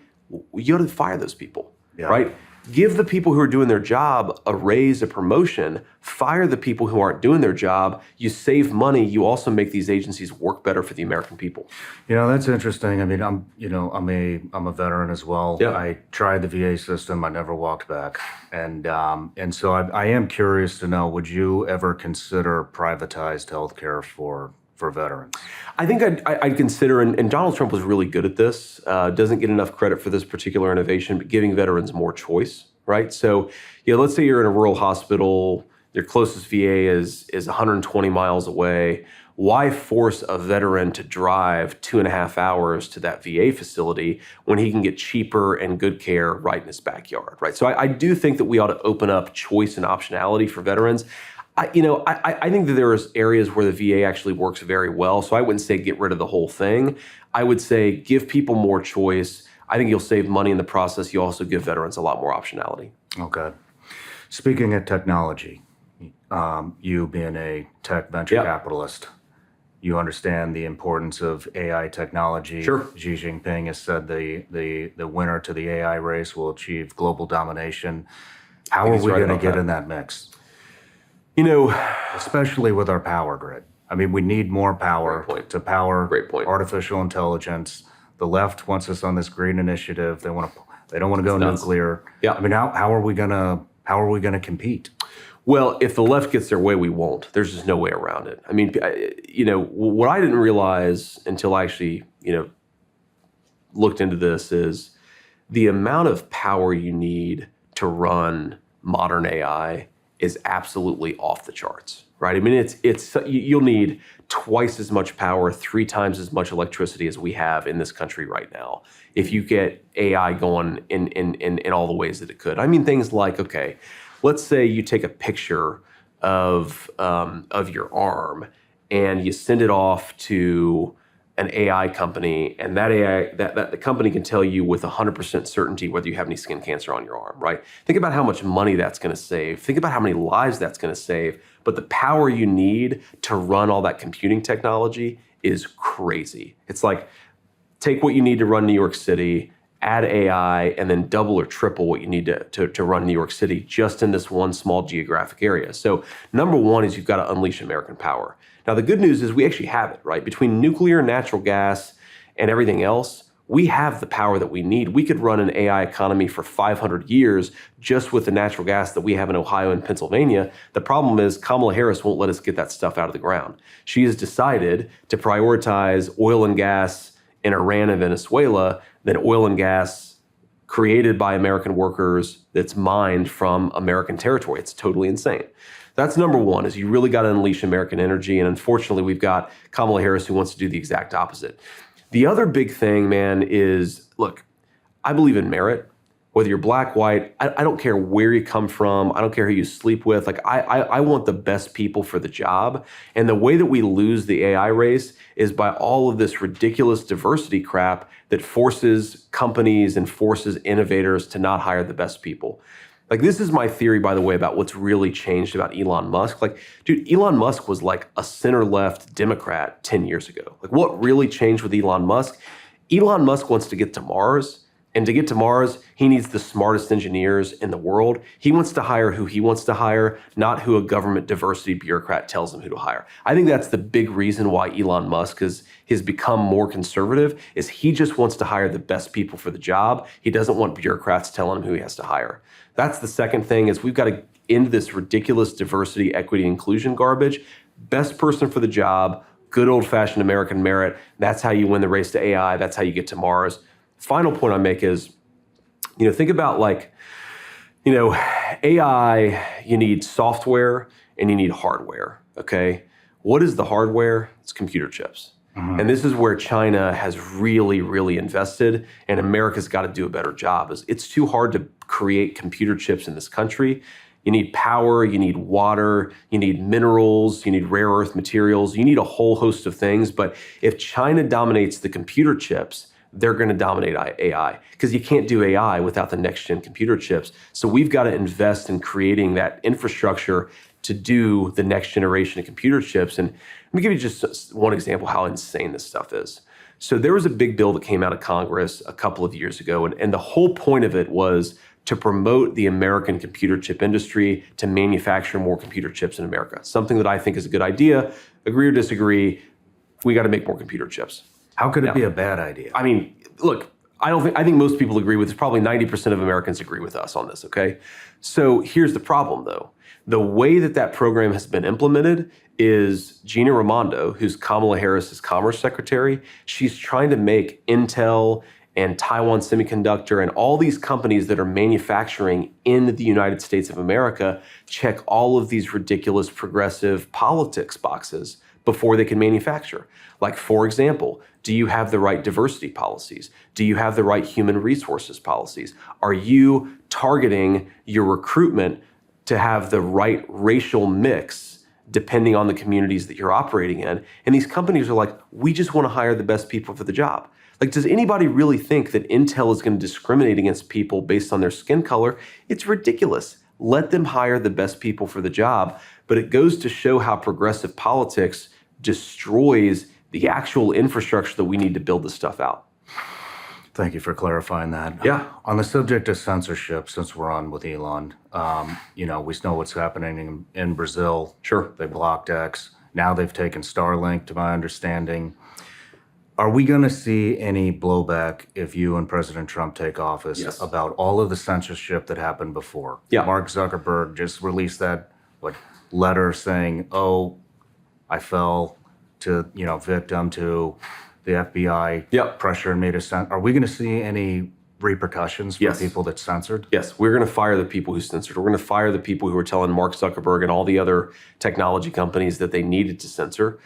You ought to fire those people, right? Give the people who are doing their job a raise, a promotion. Fire the people who aren't doing their job. You save money. You also make these agencies work better for the American people. That's interesting. I mean, I'm a veteran as well. Yeah. I tried the VA system. I never walked back, and so I am curious to know: would you ever consider privatized healthcare for veterans? I think I'd consider, and Donald Trump was really good at this, doesn't get enough credit for this particular innovation, but giving veterans more choice, right? So, let's say you're in a rural hospital, your closest VA is 120 miles away. Why force a veteran to drive 2.5 hours to that VA facility when he can get cheaper and good care right in his backyard, right? So I do think that we ought to open up choice and optionality for veterans. I think that there is areas where the VA actually works very well. So I wouldn't say get rid of the whole thing. I would say give people more choice. I think you'll save money in the process. You also give veterans a lot more optionality. Okay. Speaking of technology, you being a tech venture capitalist, you understand the importance of AI technology. Sure. Xi Jinping has said the winner to the AI race will achieve global domination. How are we going to get in that mix? Especially with our power grid. I mean, we need more power to power artificial intelligence. The left wants us on this green initiative. They don't want to go nuclear. Yeah. I mean, how are we gonna compete? Well, if the left gets their way, we won't. There's just no way around it. I mean, what I didn't realize until I actually, looked into this is the amount of power you need to run modern AI is absolutely off the charts, right? I mean, you'll need twice as much power, 3 times as much electricity as we have in this country right now if you get AI going in all the ways that it could. I mean, things like, okay, let's say you take a picture of your arm and you send it off to an AI company, and that AI, that the company can tell you with 100% certainty whether you have any skin cancer on your arm, right? Think about how much money that's going to save. Think about how many lives that's going to save. But the power you need to run all that computing technology is crazy. It's like, take what you need to run New York City, add AI, and then double or triple what you need to run New York City just in this one small geographic area. So number one is you've got to unleash American power. Now, the good news is we actually have it, right? Between nuclear, natural gas, and everything else, we have the power that we need. We could run an AI economy for 500 years just with the natural gas that we have in Ohio and Pennsylvania. The problem is Kamala Harris won't let us get that stuff out of the ground. She has decided to prioritize oil and gas in Iran and Venezuela than oil and gas created by American workers that's mined from American territory. It's totally insane. That's number one, is you really got to unleash American energy. And unfortunately, we've got Kamala Harris who wants to do the exact opposite. The other big thing, man, is, look, I believe in merit. Whether you're black, white, I don't care where you come from. I don't care who you sleep with. Like, I want the best people for the job. And the way that we lose the AI race is by all of this ridiculous diversity crap that forces companies and forces innovators to not hire the best people. Like, this is my theory, by the way, about what's really changed about Elon Musk. Like, dude, Elon Musk was like a center-left Democrat 10 years ago. Like, what really changed with Elon Musk? Elon Musk wants to get to Mars. And to get to Mars, he needs the smartest engineers in the world. He wants to hire who he wants to hire, not who a government diversity bureaucrat tells him who to hire. I think that's the big reason why Elon Musk has become more conservative, is he just wants to hire the best people for the job. He doesn't want bureaucrats telling him who he has to hire. That's the second thing, is we've got to end this ridiculous diversity, equity, inclusion garbage. Best person for the job, good old-fashioned American merit. That's how you win the race to AI. That's how you get to Mars. Final point I make is, think about AI, you need software and you need hardware, okay? What is the hardware? It's computer chips. Mm-hmm. And this is where China has really, really invested, and America's got to do a better job. It's too hard to create computer chips in this country. You need power, you need water, you need minerals, you need rare earth materials, you need a whole host of things. But if China dominates the computer chips, they're going to dominate AI, because you can't do AI without the next gen computer chips. So we've got to invest in creating that infrastructure to do the next generation of computer chips. And let me give you just one example how insane this stuff is. So there was a big bill that came out of Congress a couple of years ago, and the whole point of it was to promote the American computer chip industry, to manufacture more computer chips in America. Something that I think is a good idea. Agree or disagree, we got to make more computer chips. How could it be a bad idea? I mean, look, I think most people agree with this. Probably 90% of Americans agree with us on this, okay? So here's the problem, though. The way that program has been implemented is Gina Raimondo, who's Kamala Harris's Commerce Secretary. She's trying to make Intel and Taiwan Semiconductor and all these companies that are manufacturing in the United States of America check all of these ridiculous progressive politics boxes before they can manufacture. Like, for example, do you have the right diversity policies? Do you have the right human resources policies? Are you targeting your recruitment to have the right racial mix depending on the communities that you're operating in? And these companies are like, we just want to hire the best people for the job. Like, does anybody really think that Intel is going to discriminate against people based on their skin color? It's ridiculous. Let them hire the best people for the job. But it goes to show how progressive politics destroys the actual infrastructure that we need to build this stuff out. Thank you for clarifying that. Yeah. On the subject of censorship, since we're on with Elon, we know what's happening in Brazil. Sure. They blocked X. Now they've taken Starlink, to my understanding. Are we going to see any blowback if you and President Trump take office about all of the censorship that happened before? Yeah. Mark Zuckerberg just released that letter saying, "Oh, I fell to victim to the FBI pressure me to censor." Are we going to see any repercussions for people that censored? Yes, we're going to fire the people who censored. We're going to fire the people who were telling Mark Zuckerberg and all the other technology companies that they needed to censor.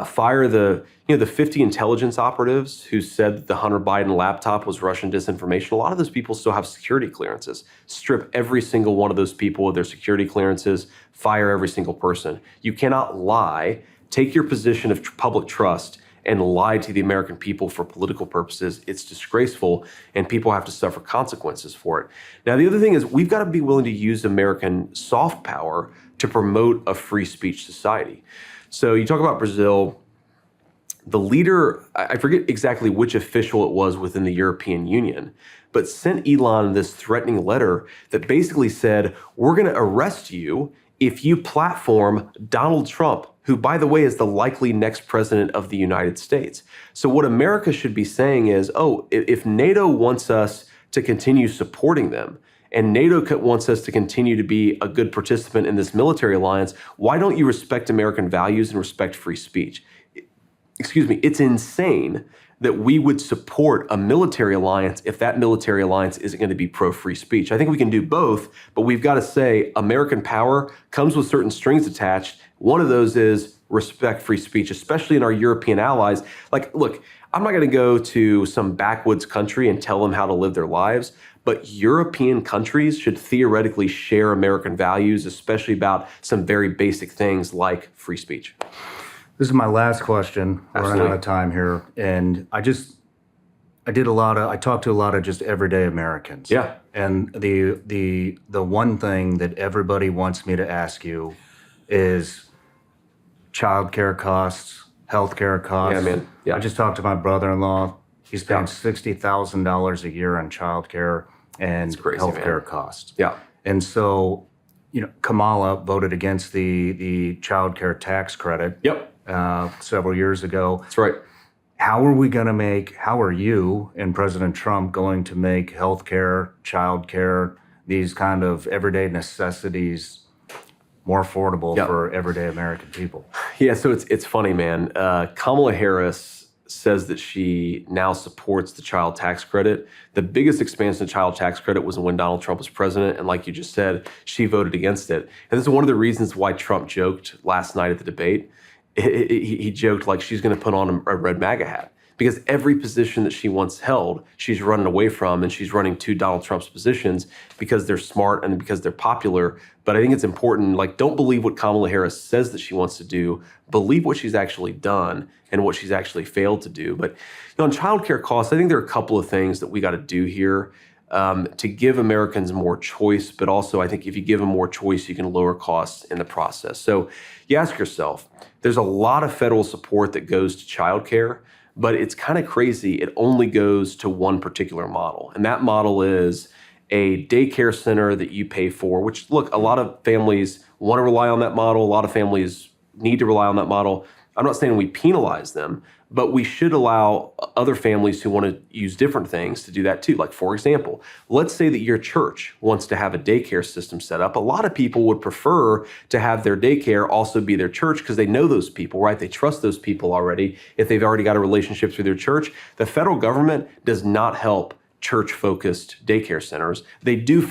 Fire the 50 intelligence operatives who said that the Hunter Biden laptop was Russian disinformation. A lot of those people still have security clearances. Strip every single one of those people of their security clearances. Fire every single person. You cannot lie. Take your position of public trust and lie to the American people for political purposes. It's disgraceful, and people have to suffer consequences for it. Now, the other thing is we've got to be willing to use American soft power to promote a free speech society. So you talk about Brazil, the leader, I forget exactly which official it was within the European Union, but sent Elon this threatening letter that basically said, we're going to arrest you if you platform Donald Trump, who, by the way, is the likely next president of the United States. So what America should be saying is, if NATO wants us to continue supporting them, and NATO wants us to continue to be a good participant in this military alliance, why don't you respect American values and respect free speech? Excuse me, it's insane that we would support a military alliance if that military alliance isn't going to be pro-free speech. I think we can do both, but we've got to say American power comes with certain strings attached. One of those is respect free speech, especially in our European allies. Like, look, I'm not going to go to some backwoods country and tell them how to live their lives, but European countries should theoretically share American values, especially about some very basic things like free speech. This is my last question. We're running out of time here. And I talked to a lot of just everyday Americans. Yeah. And the one thing that everybody wants me to ask you is childcare costs, healthcare costs. Yeah, man. Yeah. I just talked to my brother-in-law. He's paying $60,000 a year on childcare and healthcare costs. Yeah. And so, Kamala voted against the childcare tax credit. Yep. Several years ago. That's right. How are you and President Trump going to make healthcare, childcare, these kind of everyday necessities more affordable for everyday American people? Yeah, so it's funny, man. Kamala Harris says that she now supports the child tax credit. The biggest expansion of child tax credit was when Donald Trump was president, and like you just said, she voted against it. And this is one of the reasons why Trump joked last night at the debate. He joked like she's going to put on a red MAGA hat, because every position that she once held, she's running away from, and she's running to Donald Trump's positions because they're smart and because they're popular. But I think it's important, like, don't believe what Kamala Harris says that she wants to do. Believe what she's actually done and what she's actually failed to do. But on childcare costs, I think there are a couple of things that we got to do here to give Americans more choice. But also, I think if you give them more choice, you can lower costs in the process. So you ask yourself, there's a lot of federal support that goes to childcare, but it's kind of crazy. It only goes to one particular model. And that model is a daycare center that you pay for, which, look, a lot of families want to rely on that model. A lot of families need to rely on that model. I'm not saying we penalize them, but we should allow other families who want to use different things to do that too. Like, for example, let's say that your church wants to have a daycare system set up. A lot of people would prefer to have their daycare also be their church because they know those people, right? They trust those people already. If they've already got a relationship through their church, the federal government does not help church-focused daycare centers. They do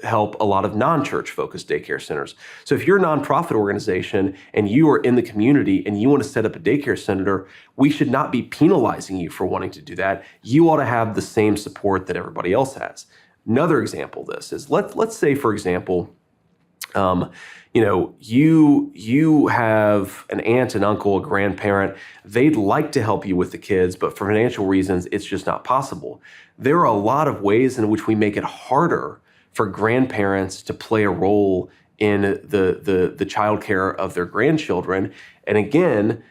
help a lot of non-church focused daycare centers. So if you're a nonprofit organization and you are in the community and you want to set up a daycare center, we should not be penalizing you for wanting to do that. You ought to have the same support that everybody else has. Another example of this is, let's say, for example, you have an aunt, an uncle, a grandparent. They'd like to help you with the kids, but for financial reasons, it's just not possible. There are a lot of ways in which we make it harder for grandparents to play a role in the childcare of their grandchildren. And again,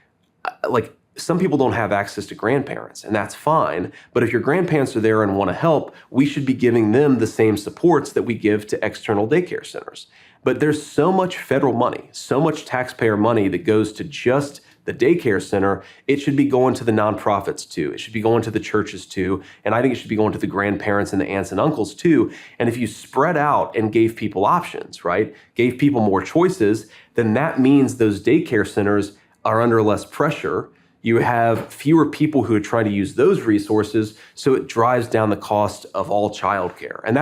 like, some people don't have access to grandparents, and that's fine. But if your grandparents are there and want to help, we should be giving them the same supports that we give to external daycare centers. But there's so much federal money, so much taxpayer money that goes to just the daycare center. It should be going to the nonprofits too. It should be going to the churches too. And I think it should be going to the grandparents and the aunts and uncles too. And if you spread out and gave people options, right, gave people more choices, then that means those daycare centers are under less pressure. You have fewer people who are trying to use those resources, so it drives down the cost of all childcare. And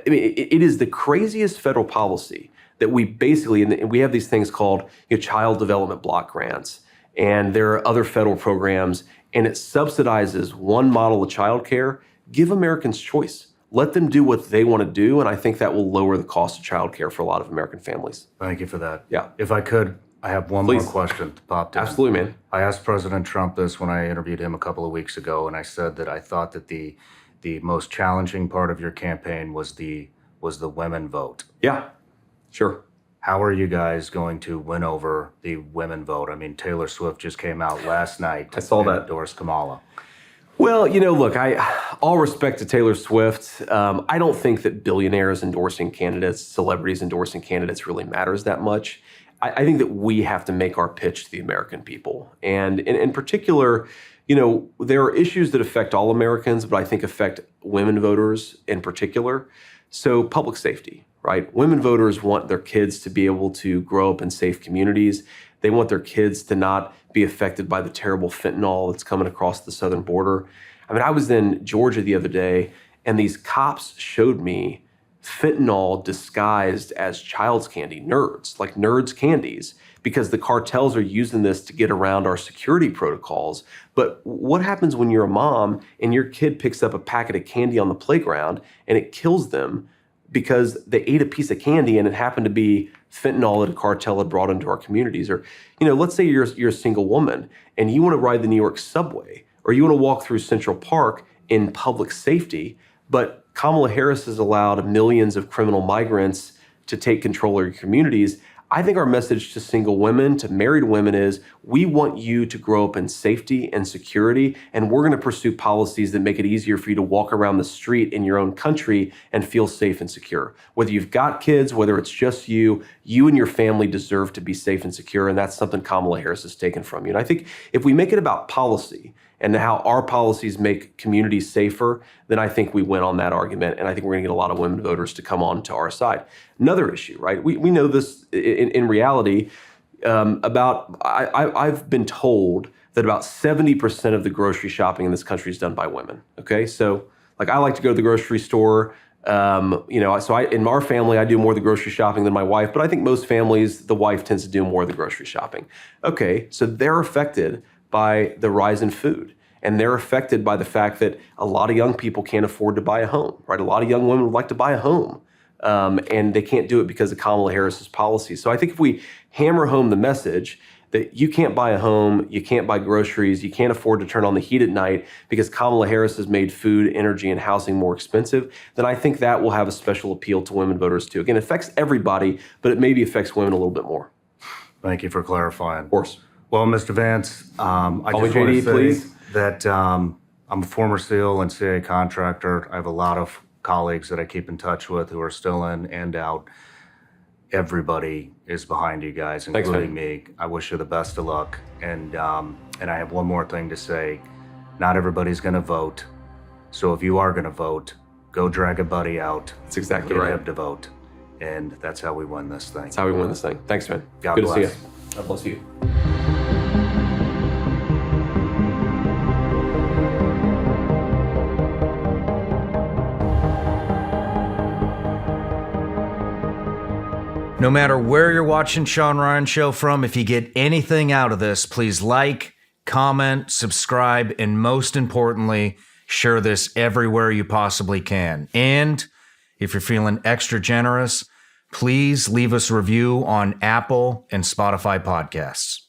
it is the craziest federal policy that we basically, and we have these things called child development block grants, and there are other federal programs, and it subsidizes one model of childcare. Give Americans choice. Let them do what they want to do, and I think that will lower the cost of childcare for a lot of American families. Thank you for that. Yeah. If I could, I have one Please. more question to pop in. Absolutely, man. I asked President Trump this when I interviewed him a couple of weeks ago, and I said that I thought that the most challenging part of your campaign was the women vote. Yeah, sure. How are you guys going to win over the women vote? I mean, Taylor Swift just came out last night. I saw that. Endorsed Kamala. Well, look, all respect to Taylor Swift. I don't think that billionaires endorsing candidates, celebrities endorsing candidates really matters that much. I think that we have to make our pitch to the American people. And in particular, there are issues that affect all Americans, but I think affect women voters in particular. So public safety, right? Women voters want their kids to be able to grow up in safe communities. They want their kids to not be affected by the terrible fentanyl that's coming across the southern border. I mean, I was in Georgia the other day, and these cops showed me fentanyl disguised as child's candy, nerds candies, because the cartels are using this to get around our security protocols. But what happens when you're a mom and your kid picks up a packet of candy on the playground and it kills them because they ate a piece of candy and it happened to be fentanyl that a cartel had brought into our communities? Or, let's say you're a single woman and you want to ride the New York subway, or you want to walk through Central Park in public safety, but Kamala Harris has allowed millions of criminal migrants to take control of your communities. I think our message to single women, to married women is, we want you to grow up in safety and security, and we're going to pursue policies that make it easier for you to walk around the street in your own country and feel safe and secure. Whether you've got kids, whether it's just you and your family deserve to be safe and secure, and that's something Kamala Harris has taken from you. And I think if we make it about policy and how our policies make communities safer, then I think we win on that argument. And I think we're gonna get a lot of women voters to come on to our side. Another issue, right? We know this in reality. I've been told that about 70% of the grocery shopping in this country is done by women, okay? So like, I like to go to the grocery store. In our family, I do more of the grocery shopping than my wife, but I think most families, the wife tends to do more of the grocery shopping. Okay, so they're affected by the rise in food. And they're affected by the fact that a lot of young people can't afford to buy a home, right? A lot of young women would like to buy a home, and they can't do it because of Kamala Harris's policy. So I think if we hammer home the message that you can't buy a home, you can't buy groceries, you can't afford to turn on the heat at night because Kamala Harris has made food, energy, and housing more expensive, then I think that will have a special appeal to women voters too. Again, it affects everybody, but it maybe affects women a little bit more. Thank you for clarifying. Of course. Well, Mr. Vance, I Call me just want JD, to say please. that I'm a former SEAL and CIA contractor. I have a lot of colleagues that I keep in touch with who are still in and out. Everybody is behind you guys, Thanks, including man. me. I wish you the best of luck. And I have one more thing to say. Not everybody's going to vote. So if you are going to vote, go drag a buddy out. That's exactly Get right. him to vote. And that's how we win this thing. That's how we win this thing. Thanks, man. God Good bless. to see you. God bless you. No matter where you're watching Shawn Ryan Show from, if you get anything out of this, please like, comment, subscribe, and most importantly, share this everywhere you possibly can. And if you're feeling extra generous, please leave us a review on Apple and Spotify podcasts.